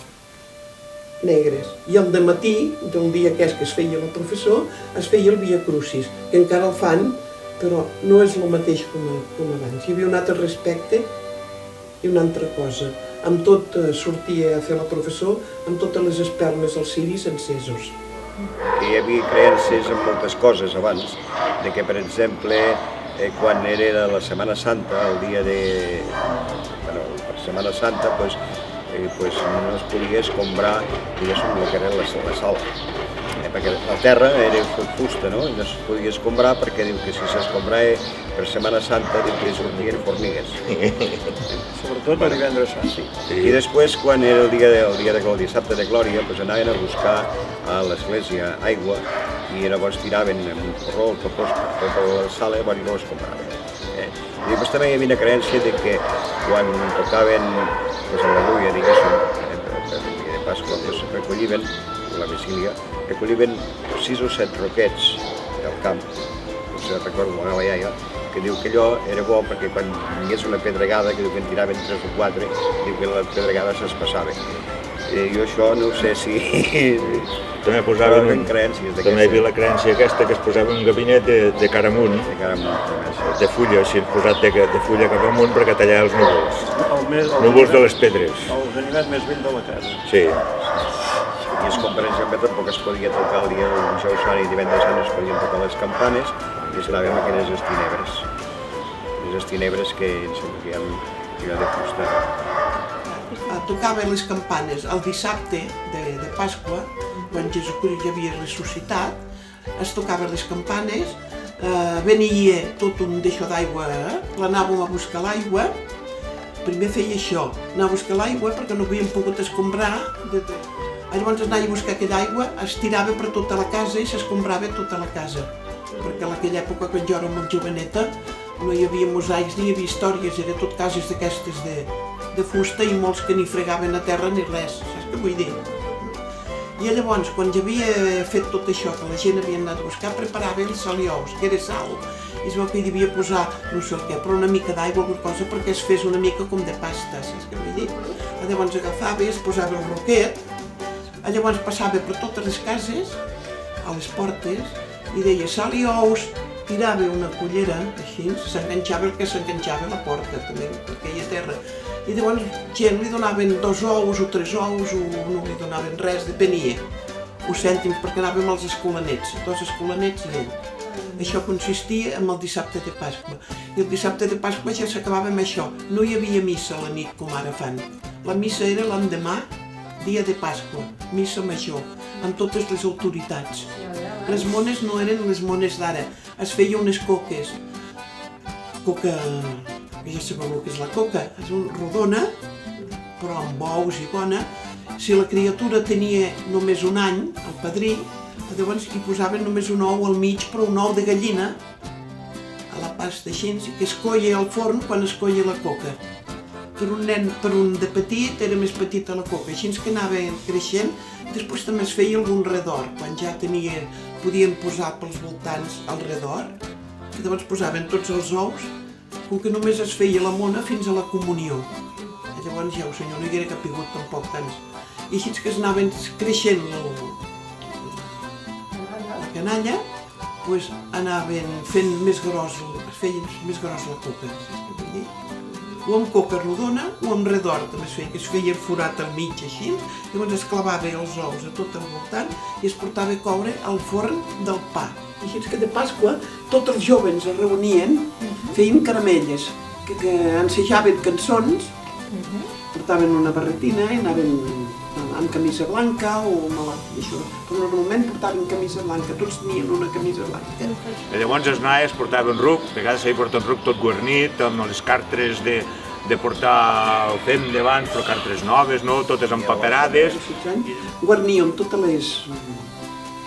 negres. I al dematí, del dia que es feia la professó, es feia el Via Crucis, que encara el fan, però no és el mateix com abans. Hi havia un altre respecte i una altra cosa. Amb tot sortia a fer la professó, amb totes les espelmes als ciris encesos. Hi havia creences en moltes coses abans, de que, per exemple, quan era la Setmana Santa, el dia de... per Setmana Santa, no es podia escombrar, diguéssim, el que era la sala. Perquè la terra era fusta, no? No es podia escombrar perquè diu que si s'escombrava per Setmana Santa diu que sortien formigues. Sobretot per divendres sant. Sí. I després, quan era el dissabte de Glòria, anaven a buscar a l'església aigua i llavors tiraven amb un corró per tota la sala i no escombraven. I després també hi havia una creença de que quan tocaven l'Al·leluia, diguéssim, de Pasqua, recolliven, la vigília, recolliven 6 o 7 roquets del camp, no sé, recordo la meva iaia, que diu que allò era bo perquè quan hi hagués una pedregada, que diu que en tiraven 3 o 4, diu que la pedregada s'espassava. Jo això no sé si... També posaven creencies d'aquestes. També hi havia la creença aquesta que es posava un gabinet de cara amunt, de fulla, així posat de fulla cap amunt perquè tallava els núvols. Núvols de les pedres. El ganivet més vell de la casa. Sí. I és com, per exemple, tampoc es podia tocar el dia del dijous sant i divendres sant es podien tocar les campanes i estàvem amb aquelles estinebres. Les estinebres que s'envien de fusta. Tocava les campanes el dissabte de Pasqua, quan Jesucrist ja havia ressuscitat, es tocaven les campanes, venia tot un deixó d'aigua, l'anàvem a buscar l'aigua, primer feia això, anar a buscar l'aigua perquè no havíem pogut escombrar, llavors anava a buscar aquella aigua, es tirava per tota la casa i s'escombrava tota la casa, perquè en aquella època, quan jo era molt joveneta, no hi havia mosaics ni hi havia històries, era tot cases d'aquestes de fusta i molts que ni fregaven a terra ni res, saps què vull dir? I llavors, quan ja havia fet tot això, que la gent havia anat a buscar, preparava els salious, que era sal. I es veu que hi devia posar, no sé el què, però una mica d'aigua o alguna cosa perquè es fes una mica com de pasta, saps què vull dir? Llavors agafava i es posava el roquet, llavors passava per totes les cases, a les portes, i deia sal i ous, tirava una cullera, així, s'enganxava el que s'enganxava a la porta, també, perquè hi ha terra. I llavors gent li donaven 2 ous o 3 ous o no li donaven res, depenia. Uns cèntims, perquè anàvem als escolanets, 2 escolanets i ell. Això consistia en el dissabte de Pasqua. I el dissabte de Pasqua ja s'acabava amb això. No hi havia missa a la nit com ara fan. La missa era l'endemà, dia de Pasqua, missa major, amb totes les autoritats. Les mones no eren les mones d'ara, es feia unes coques. Coca, que ja sabeu el que és la coca, és rodona, però amb ous i bona. Si la criatura tenia només un any, el padrí, llavors hi posaven només un ou al mig, però un ou de gallina, a la pasta així, que es coia al forn quan es coia la coca. Per un nen, per un de petit, era més petita la coca, així que anava creixent. Després també es feia algun redor, quan ja podien posar pels voltants al redor, que llavors posaven tots els ous, com que només es feia la mona fins a la comunió. Llavors ja el senyor no hi era capigut tampoc tants. I així que es anaven creixent la canalla, doncs anaven fent més gros, es feien més gros la coca, saps què vull dir? O amb coca rodona o amb redor, també es feia, que es feia forat al mig així, llavors es clavava els ous a tot el voltant i es portava a coure al forn del pa. I així que de Pasqua tots els jóvens es reunien, feien caramelles, que ensejaven cançons, portaven una barretina i anaven amb camisa blanca o malalt, això. Però normalment portaven camisa blanca, tots tenien una camisa blanca. I llavors els noies portaven ruc, a vegades s'hi porta un ruc tot guarnit, amb les cartres de portar el fem d'abans, però cartres noves, no? Totes empaperades. Guarníem totes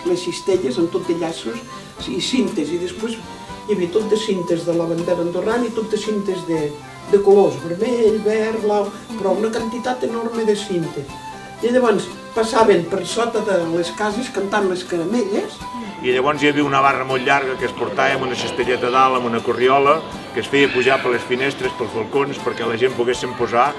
les cistelles amb tot de llaços i cintes, i després hi havia tot de cintes de la bandera andorrana i tot de cintes de colors, vermell, verd, blau, però una quantitat enorme de cintes. I llavors passaven per sota de les cases cantant les caramelles. I llavors hi havia una barra molt llarga que es portava amb una cistelleta dalt, amb una corriola, que es feia pujar per les finestres, pels balcons, perquè la gent poguessin posar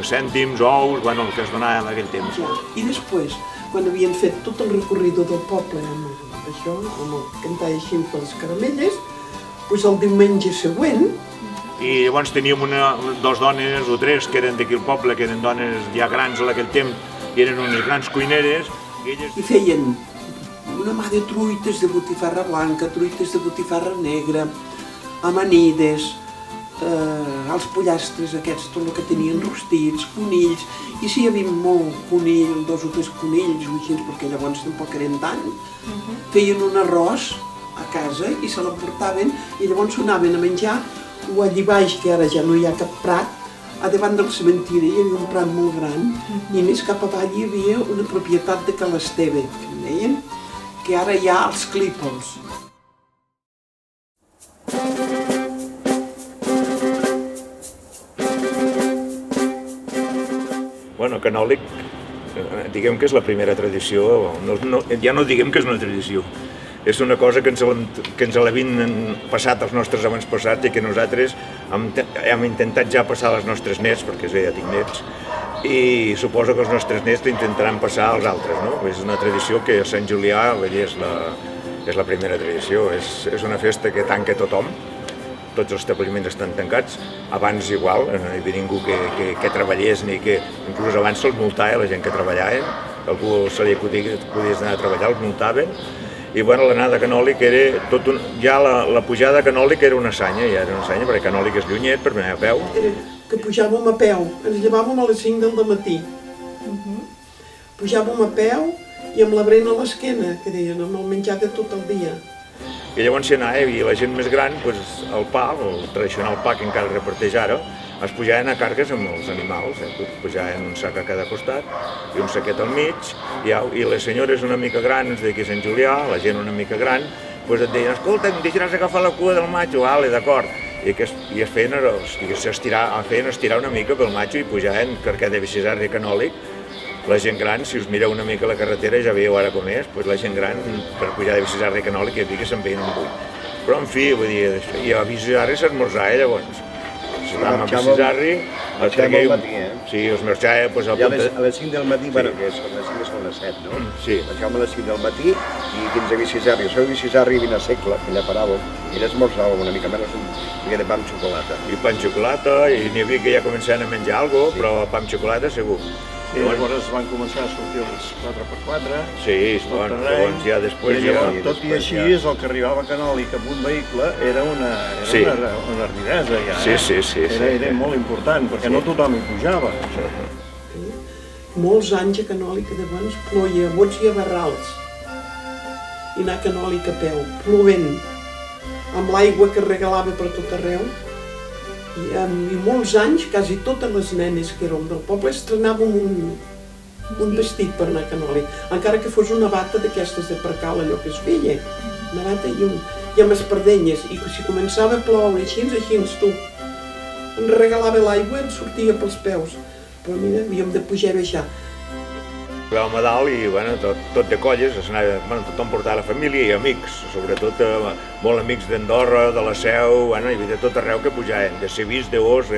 cèntims, ous, bueno, el que es donava en aquell temps. I després, quan havien fet tot el recorrido del poble amb això, amb el cantar així per les caramelles, doncs el diumenge següent. I llavors teníem 2 dones o 3 que eren d'aquí al poble, que eren dones ja grans en aquell temps, i eren unes grans cuineres. I feien una mà de truites de botifarra blanca, truites de botifarra negra, amanides, els pollastres aquests, tot el que tenien rostits, conills, i si hi havia molt conill, 2 o 3 conills o així, perquè llavors tampoc eren tant, feien un arròs a casa i se l'emportaven i llavors anaven a menjar o allí baix, que ara ja no hi ha cap prat, a davant del cementiri hi havia un prat molt gran i més cap avall hi havia una propietat de Ca l'Esteve, que en deien, que ara hi ha els clípols. Bueno, canòlic, diguem que és la primera tradició, ja no diguem que és una tradició, és una cosa que ens l'havien passat els nostres avantpassats i que nosaltres hem intentat ja passar als nostres nets, perquè ja tinc nets, i suposo que els nostres nets intentaran passar als altres, no? És una tradició que a Sant Julià és la primera tradició, és una festa que tanca tothom, tots els establiments estan tancats, abans igual, no hi havia ningú que treballés, ni que inclús abans se'ls multava la gent que treballava, algú se li acudia que podies anar a treballar, els multaven, i bueno, l'anada a Canòlic era tot ja la pujada a Canòlic era una sanya, perquè Canòlic és llunyet per anar a peu. Que pujàvem a peu, ens llevàvem a les 5 del matí. Pujàvem a peu i amb la brena a l'esquena, que deien, amb el menjar de tot el dia. I llavors si anava i la gent més gran, el pa, el tradicional pa que encara reparteix ara, es pujaven a cargues amb els animals, pujaven un sac a cada costat i un saquet al mig, i les senyores una mica grans d'aquí a Sant Julià, la gent una mica gran, et deien, escolta, em deixaràs agafar la cua del matxo? Vale, d'acord. I es feien estirar una mica pel matxo i pujaven, perquè deve ser arri canòlic, la gent gran, si us mireu una mica la carretera, ja veieu ara com és, doncs la gent gran, per pujar de Vicisarri a Canòlic, hi havia que se'n veien un buit. Però, en fi, vull dir, i a Vicisarri s'esmorzava, llavors. Estàvem a Vicisarri, el tragueu... Sí, esmorzava, doncs... Ja a les 5 del matí, bueno, que són les 5 són les 7, no? Sí. Marxàvem a les 5 del matí i fins a Vicisarri. Això a Vicisarri i Vinasegle, que allà paràvem, i allà esmorzàvem una mica menys un mica de pa amb xocolata. I pa amb xocolata, i n'hi havia que ja començaven a menjar alguna cosa, però pa amb xocolata segur. Sí, llavors van començar a sortir els 4x4. Sí, llavors ja després... Tot i així, el que arribava a Canòlic amb un vehicle era una ardidesa ja. Sí. Era molt important, perquè no tothom hi pujava. Molts anys a Canòlic, llavors ploia a bots i a barrals. I anar a Canòlic a peu, plovent, amb l'aigua que regalava per tot arreu. I molts anys, quasi totes les nenes que érem del poble estrenàvem un vestit per anar a Canòlic, encara que fos una bata d'aquestes de percal, allò que es feia, una bata i amb espardenyes, i si començava a ploure així tu em regalava l'aigua i em sortia pels peus, però mira, havíem de pujar i baixar. Anàvem a dalt i tot de colles, tothom portava la família i amics, sobretot molt amics d'Andorra, de la Seu, hi havia de tot arreu que pujaven, de Cebís, d'Os,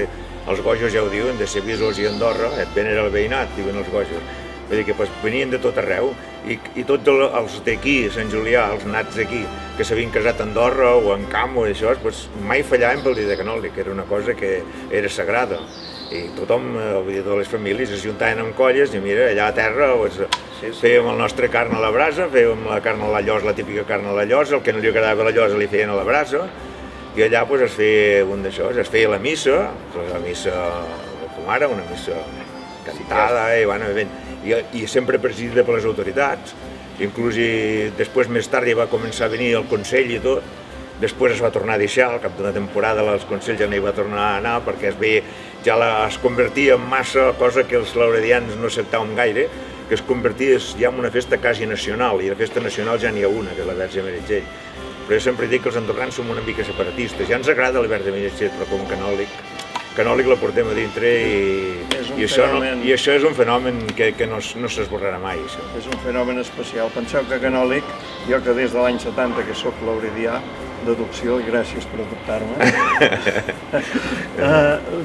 els gojos ja ho diuen, de Cebís, Os i Andorra, ben era el veïnat, diuen els gojos. Vull dir que venien de tot arreu i tots els d'aquí, Sant Julià, els nats d'aquí, que s'havien casat a Andorra o en Camp o això, mai fallaven pel dia de Canòlic, era una cosa que era sagrada. I tothom, totes les famílies es juntaven amb colles i mira, allà a terra fèiem el nostre carn a la brasa, fèiem la carn a la llosa, la típica carn a la llosa, el que no li agradava la llosa li feien a la brasa, i allà es feia un d'això, es feia la missa com ara, una missa cantada, i sempre presidida per les autoritats, inclús després més tard ja va començar a venir el Consell i tot. Després es va tornar a deixar, al cap d'una temporada els consells ja no hi va tornar a anar perquè es convertia en massa, cosa que els lauredians no acceptaven gaire, que es convertia ja en una festa quasi nacional, i la festa nacional ja n'hi ha una, que és la Verge Meritxell. Però jo sempre dic que els andorrans som una mica separatistes, ja ens agrada la Verge Meritxell, però com Canòlic la portem a dintre i això és un fenomen que no s'esborrarà mai. És un fenomen especial. Penseu que Canòlic, jo que des de l'any 70 que soc lauredià, d'adopció, i gràcies per adoptar-me,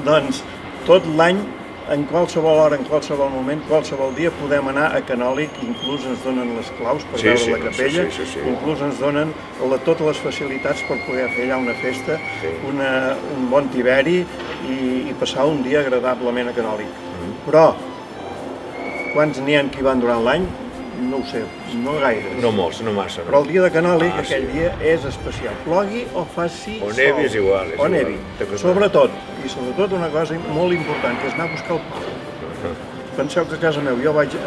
doncs tot l'any, en qualsevol hora, en qualsevol moment, qualsevol dia podem anar a Canòlic, inclús ens donen les claus per veure la capella, inclús ens donen totes les facilitats per poder fer allà una festa, un bon tiberi i passar un dia agradablement a Canòlic. Però, quants n'hi ha que hi van durant l'any? No ho sé, no gaires. No molts, no massa. Però el dia de Canòlic, aquell dia, és especial. Plogui o faci sol. O nevi és igual. O nevi. Sobretot una cosa molt important, que és anar a buscar el pa. Penseu que a casa meu, jo vaig,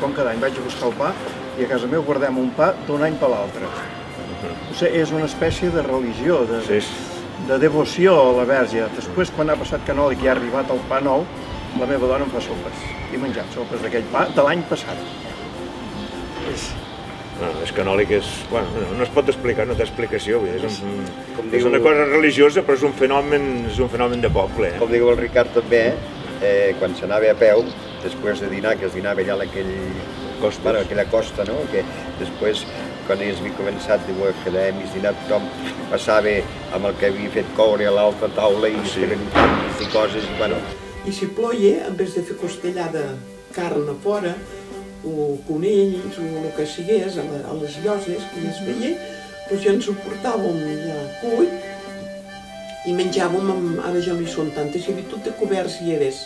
com cada any, vaig a buscar el pa, i a casa meu guardem un pa d'un any per l'altre. És una espècie de religió, de devoció a la Verge. Després, quan ha passat Canòlic i ha arribat el pa nou, la meva dona em fa sopes. I menjar sopes d'aquell pa de l'any passat. És Canòlic, no es pot explicar, no té explicació, és una cosa religiosa però és un fenomen de poble. Com diu el Ricard també, quan s'anava a peu, després de dinar, que es dinava allà a aquella costa, que després, quan ells havien començat, que dèiem dinar, tothom passava amb el que havia fet coure a l'altra taula i feien canvis i coses. I si ploia, en vez de fer costellada carn a fora, o conills, o el que sigués, a les lloses que ja es feia, doncs ja ens ho portàvem ja cuit i menjàvem ara ja no hi són tantes, hi havia tot de coberts i eres,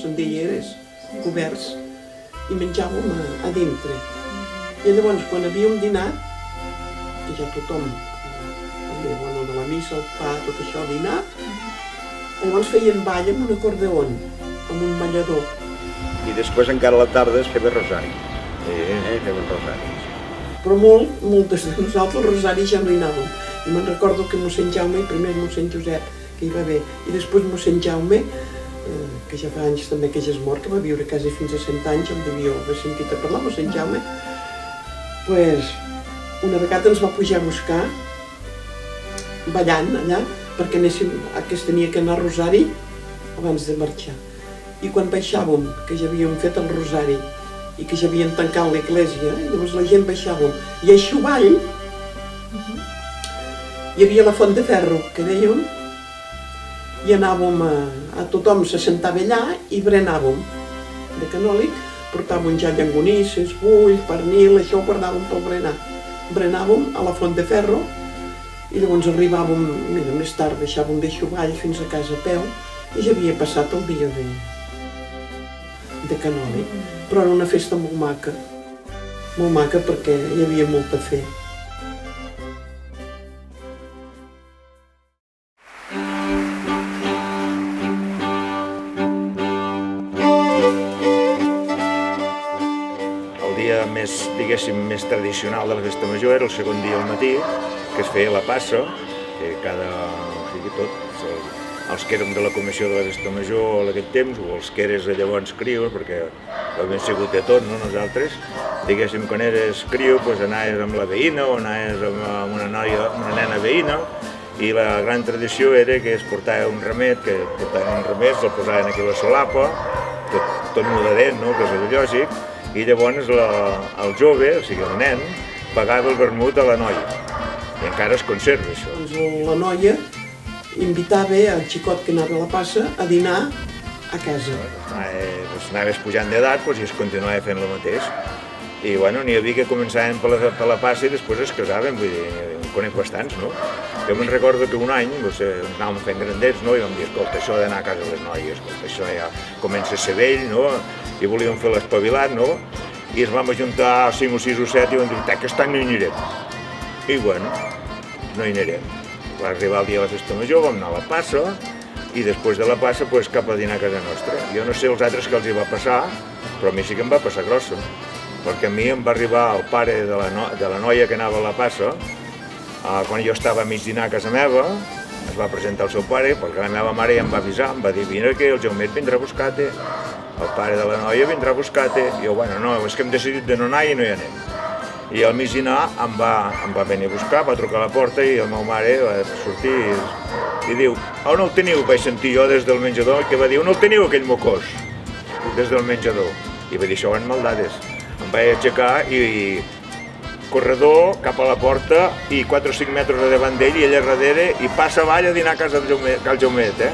se'n deia eres, coberts, i menjàvem a dintre. I llavors, quan havíem dinat, que ja tothom, de la missa, el pa, tot això, dinat, llavors feien ball amb un acordeon, amb un ballador. I després encara a la tarda es feia rosari. Feien rosaris. Però moltes de nosaltres el rosari ja no hi anàvem. I me'n recordo que mossèn Jaume, primer mossèn Josep, que hi va haver, i després mossèn Jaume, que ja fa anys també que ja és mort, que va viure quasi fins a 100 anys, em devíeu haver sentit a parlar, mossèn Jaume, doncs una vegada ens va pujar a buscar, ballant allà, perquè anéssim, que es tenia que anar a rosari abans de marxar. i quan baixàvem, que ja havíem fet el rosari i que ja havien tancat l'església, llavors la gent baixàvem, i a Xuvall hi havia la Font de Ferro, que dèiem, i anàvem a tothom se sentava allà i berenàvem de canòlic, portàvem ja llangonisses, bull, pernil, això ho guardàvem pel berenar. Berenàvem a la Font de Ferro i llavors arribàvem, mira, més tard baixàvem de Xuvall fins a casa a peu i ja havia passat el dia de canòlic, però era una festa molt maca perquè hi havia molt a fer. El dia més, diguéssim, més tradicional de la festa major era el segon dia al matí, que es feia la passa, que o sigui, tots els que érem de la comissió de la festa major en aquest temps, o els que eres llavors crios, perquè hem sigut de tot, no, nosaltres, diguéssim, quan eres criu, doncs anaves amb la veïna o anaves amb una nena veïna, i la gran tradició era que es portava un remet, el posaven aquí a la solapa, tot mudadet, no?, que és el lògic, i llavors el jove, o sigui el nen, pagava el vermut a la noia, i encara es conserva això. Doncs la noia invitava el xicot que anava a la passa a dinar a casa. Anaves pujant d'edat i es continuava fent el mateix. I bueno, n'hi havia que començaven per la passa i després es casaven, vull dir, en conec bastants, no? Jo me'n recordo que un any ens anàvem fent grandets, no? I vam dir, escolta, això d'anar a casa de les noies, escolta, això ja comença a ser vell, no? I volíem fer l'espavilat, no? I ens vam ajuntar 5 o 6 o 7 i vam dir, aquest any no hi anirem. I bueno, no hi anirem. Va arribar el dia de la festa major, vam anar a la passa i després de la passa cap a dinar a casa nostra. Jo no sé els altres que els hi va passar, però a mi sí que em va passar grossa, perquè a mi em va arribar el pare de la noia que anava a la passa, quan jo estava a mig dinar a casa meva, es va presentar el seu pare, perquè la meva mare ja em va avisar, em va dir, vine que el Jaumet vindrà a buscar-te, el pare de la noia vindrà a buscar-te. I jo, bueno, no, és que hem decidit de no anar i no hi anem. I al mig dinar em va venir a buscar, va trucar a la porta i la meva mare va sortir i diu, on el teniu? Vaig sentir jo des del menjador que va dir, on el teniu aquell mocós? Des del menjador. I va dir, això van maldades. Em vaig aixecar i corredor cap a la porta i 4 o 5 metres davant d'ell i ella darrere i passa avall a dinar a casa del Cal Jaumet,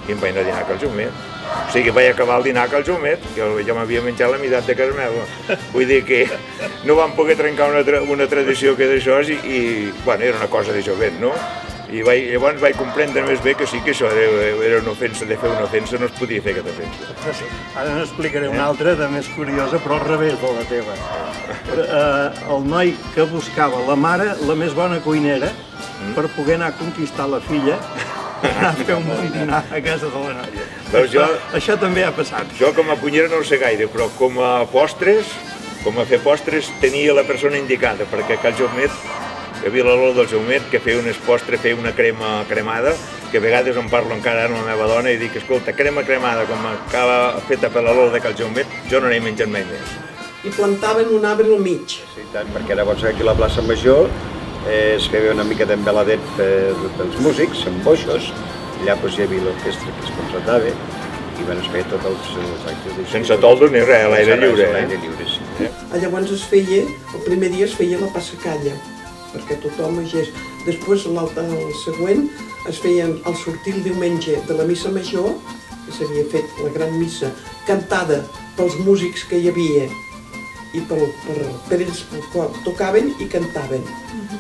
I em vaig anar a dinar a Cal Jaumet. O sigui, vaig acabar el dinar a Cal Jaumet, que jo m'havia menjat la meitat de casa meva. Vull dir que no vam poder trencar una tradició que d'això i, bueno, era una cosa de jovent, no? I llavors vaig comprendre més bé que sí que això era una ofensa, de fer una ofensa no es podia fer aquesta ofensa. Ara n'explicaré una altra de més curiosa, però al revés de la teva. El noi que buscava la mare, la més bona cuinera, per poder anar a conquistar la filla, anar a fer un bon dinar a casa de la noia. Veus, Això també ha passat. Jo com a cuinera no ho sé gaire, però com a fer postres, tenia la persona indicada, perquè a Cal Jaumet hi havia l'olor del Jaumet, que feia un postre, feia una crema cremada, que a vegades en parlo encara amb la meva dona i dic, escolta, crema cremada com acaba feta per l'olor de Cal Jaumet, jo no n'he menjat mai més. I plantaven un arbre al mig. Sí, tant, perquè llavors aquí a la plaça Major es feia una mica d'embaladet pels músics, amb boixos, allà hi havia l'orquestra que es contratava i es feia tots els actes. Sense toldos ni res, a l'aire lliure. A l'aire lliure, sí. Llavors es feia, el primer dia es feia la passacalla, perquè tothom vegés. Després, el següent, es feien el sortir el diumenge de la missa major, que s'havia fet la gran missa, cantada pels músics que hi havia, i per ells tocaven i cantaven,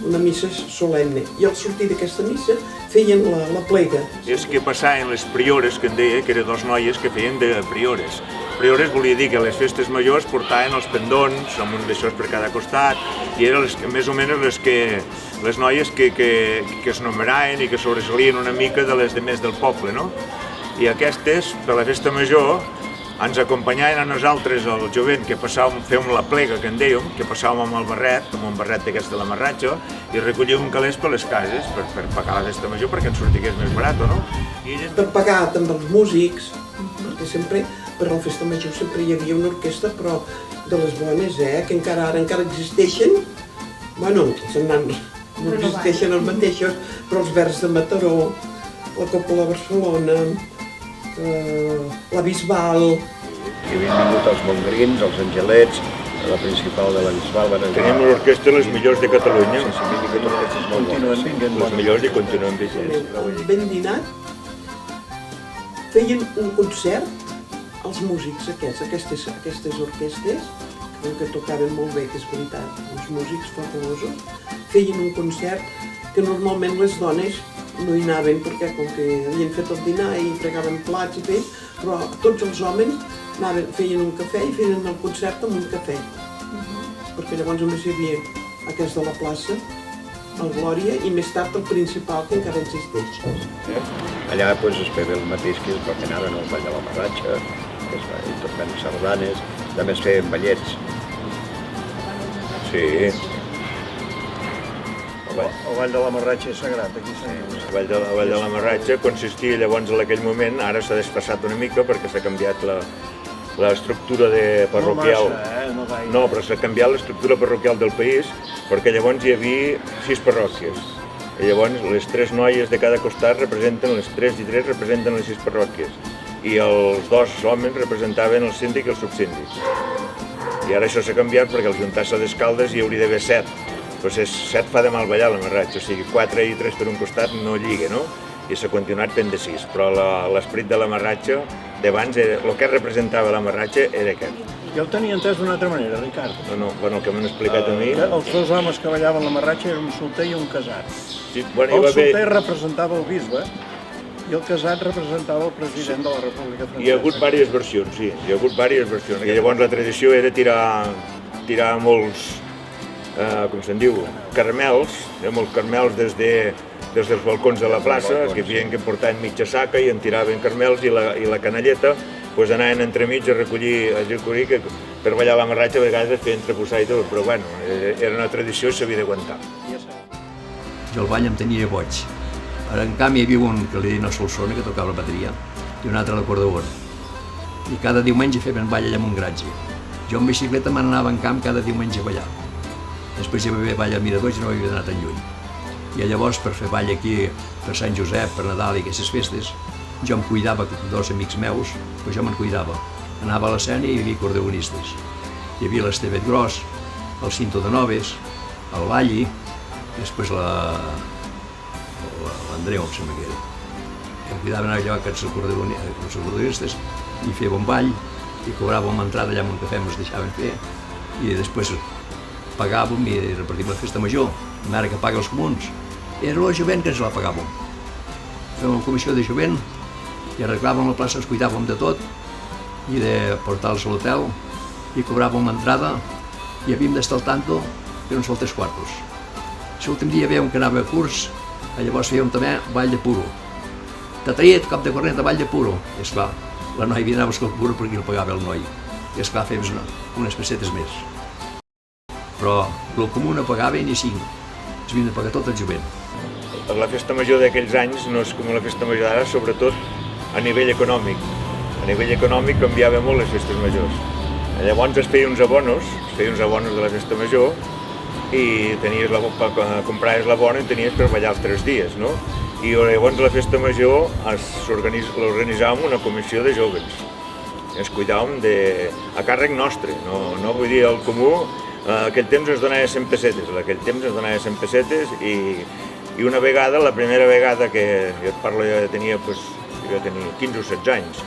una missa solemne. I al sortir d'aquesta missa feien la plega. És que passaven les priores, que en deia, que eren 2 noies que feien de priores. Priores volia dir que a les festes majors portaven els pendons, amb un d'aixòs per cada costat, i eren més o menys les noies que es numeraven i que sobresalien una mica de les demés del poble, no? I aquestes, per la festa major, ens acompanyaven a nosaltres, el jovent, que fèiem la plega, que en dèiem, que passàvem amb un barret d'aquest de la marratxa, i recollíem calés per les cases, per pagar la festa major, perquè ens sortigués més barat, no? Per pagar també els músics, perquè sempre, per la festa major, sempre hi havia una orquestra, però de les bones, que encara existeixen, bueno, no existeixen els mateixos, però els Verds de Mataró, la Copla de Barcelona, la Bisbal. I havien vingut els Montgrins, els Angelets, la principal de la Bisbal. Tenim l'orquestra les millors de Catalunya. Sí, han vingut orquestres molt Continuen bones. vinguent Les millors i continuen vigents. Ben dinat, feien un concert els músics aquestes orquestes, que tocaven molt bé, que és veritat, uns músics fabulosos, feien un concert que normalment les dones no hi anaven perquè com que havien fet el dinar i fregaven plats i feien, però tots els homes feien un cafè i feien el concert amb un cafè. Perquè llavors només hi havia aquest de la plaça, el Glòria, i més tard el principal, que encara existeix. Allà es feia el mateix que es anaven al Ball de la Marratxa, i tocant sardanes, també es feien ballets. Sí. El Ball de la Marratxa és sagrat, aquí seguim. El Ball de la Marratxa consistia llavors en aquell moment, ara s'ha desfassat una mica perquè s'ha canviat l'estructura parroquial. No massa, no gaire. No, però s'ha canviat l'estructura parroquial del país perquè llavors hi havia 6 parròquies. I llavors les 3 noies de cada costat representen, les 3 i 3 representen les 6 parròquies. I els 2 homes representaven el síndic i el subsíndic. I ara això s'ha canviat perquè al juntar-se d'Escaldes hi hauria d'haver 7. Però 7 fa de mal ballar la Marratxa, o sigui 4 i 3 per un costat no lliga, no? I s'ha continuat fent de 6, però l'esperit de la Marratxa d'abans, el que representava la Marratxa era aquest. Jo ho tenia entès d'una altra manera, Ricard. No, bueno, el que m'han explicat a mi... Que els 2 homes que ballaven la Marratxa eren un solter i un casat. Sí, bueno, El solter representava el bisbe i el casat representava el president de la República Francesa. Hi ha hagut diverses versions, sí, hi ha hagut diverses versions. I llavors la tradició era tirar molts, com se'n diu, carmels, molts carmels des dels balcons de la plaça, que havien que portar en mitja saca i en tiraven carmels i la canalleta doncs anaven entremig a recollir que per ballar la Marratxa a vegades es feien entreposar i tot, però bueno, era una tradició i s'havia d'aguantar. Jo el ball em tenia boig. Ara, en canvi, hi havia un que li deien a Solsona, que tocava la bateria, i un altre a l'acordeó. I cada diumenge feien ball allà a Montgratge. Jo en bicicleta me n'anava en camp cada diumenge a ballar. Després hi va haver ball a Mirador i no havia d'anar tan lluny. I llavors, per fer ball aquí, per Sant Josep, per Nadal i aquestes festes, jo em cuidava, 2 amics meus, però jo me'n cuidava. Anava a l'escena i hi havia acordeonistes. Hi havia l'Estevet Gros, el Cinto de Noves, el Valli, i després l'Andreu, em sembla que era. Em cuidaven allò aquests acordeonistes i feia bon ball i cobràvem entrada allà amb un cafè, ens deixaven fer i després pagàvem i repartim la festa major, ara que paga els comuns. Era la jovent que ens la pagàvem. Fèiem una comissió de jovent i arreglàvem la plaça, ens cuidàvem de tot i de portar-los a l'hotel i cobràvem entrada i havíem d'estar al tanto que no ens faltés quartos. L'últim dia vèiem que anava a curs, llavors fèiem també ball de puro. Tatariet, cop de corrent, ball de puro. I esclar, la noia havia d'anar a buscar el puro perquè el pagava el noi. I esclar, fèiem unes pessetes més. Però el comú no pagava ni 5. Es havien de pagar tot el jovent. La festa major d'aquells anys no és com la festa major d'ara, sobretot a nivell econòmic. A nivell econòmic canviava molt les festes majors. Llavors es feien uns abonos de la festa major i compraves l'abona i tenies per ballar els 3 dies, no? I llavors la festa major l'organitzàvem una comissió de jóvens. Ens cuidàvem a càrrec nostre, no vull dir el comú. Aquell temps ens donava 100 pessetes, i una vegada, la primera vegada que jo et parlo, jo tenia 15 o 16 anys.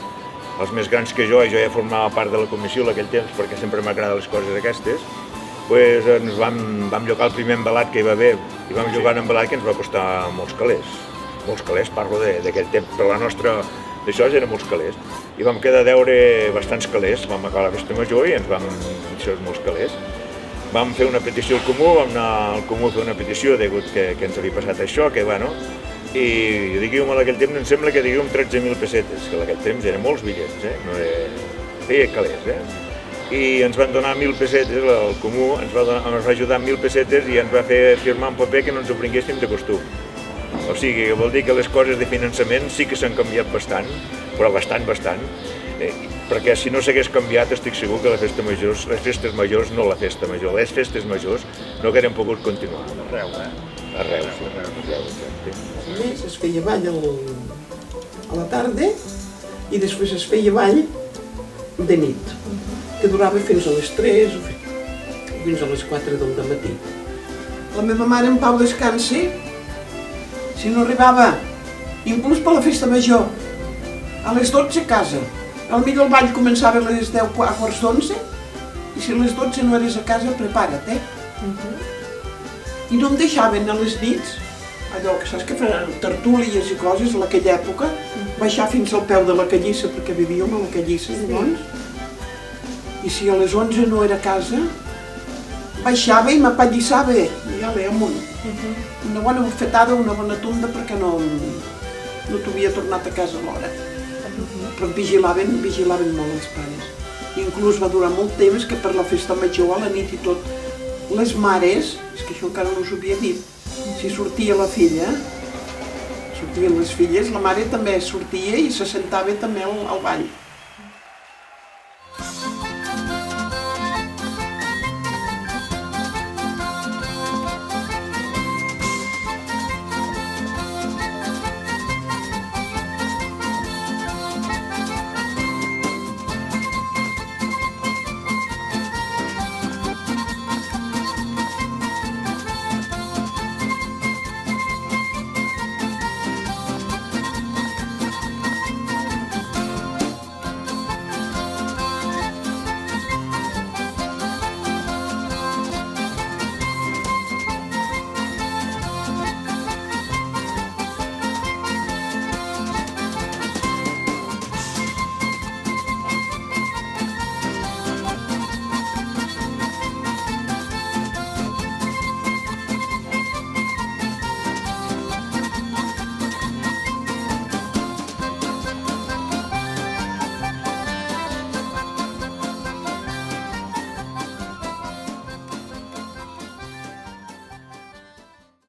Els més grans que jo ja formava part de la comissió en aquell temps perquè sempre m'agraden les coses aquestes, ens vam llogar el primer embalat que hi va haver i vam llogar un embalat que ens va costar molts calés. Molts calés, parlo d'aquell temps, però la nostra d'això eren molts calés. I vam quedar a deure bastants calés, vam acabar la festa major i ens vam deixar molts calés. Vam fer una petició al comú, vam anar al comú a fer una petició degut que ens havia passat això, i digueu-me en aquell temps, em sembla que digueu 13.000 pessetes, que en aquell temps eren molts bitllets, no feia calés, i ens van donar 1.000 pessetes, el comú ens va ajudar amb 1.000 pessetes i ens va fer firmar un paper que no ens ho prenguéssim de costum. O sigui, vol dir que les coses de finançament sí que s'han canviat bastant, però bastant, perquè si no s'hagués canviat estic segur que les festes majors, no la festa major, les festes majors no hagueren pogut continuar. Arreu, sí. A més, es feia ball a la tarda i després es feia ball de nit, que durava fins a les 3 o fins a les 4 del matí. La meva mare, en pau descansi, si no arribava inclús per la festa major, a les 12 a casa. Potser el ball començava a les 10 a quarts d'11 i si a les 12 no eres a casa, prepara't, I no em deixaven a les nits, allò que saps que feien tertúlies i coses en aquella època, baixar fins al peu de la callissa, perquè vivíem a la callissa, llavors. I si a les 11 no era a casa, baixava i m'apallissava, i ja amunt. Una bona bufetada, una bona tunda, perquè no t'havia tornat a casa a l'hora. Però vigilaven molt els pares. Inclús va durar molt temps que per la festa major, a la nit i tot, les mares, és que això encara no us ho havia dit, si sortia la filla, sortien les filles, la mare també sortia i se sentava també al ball.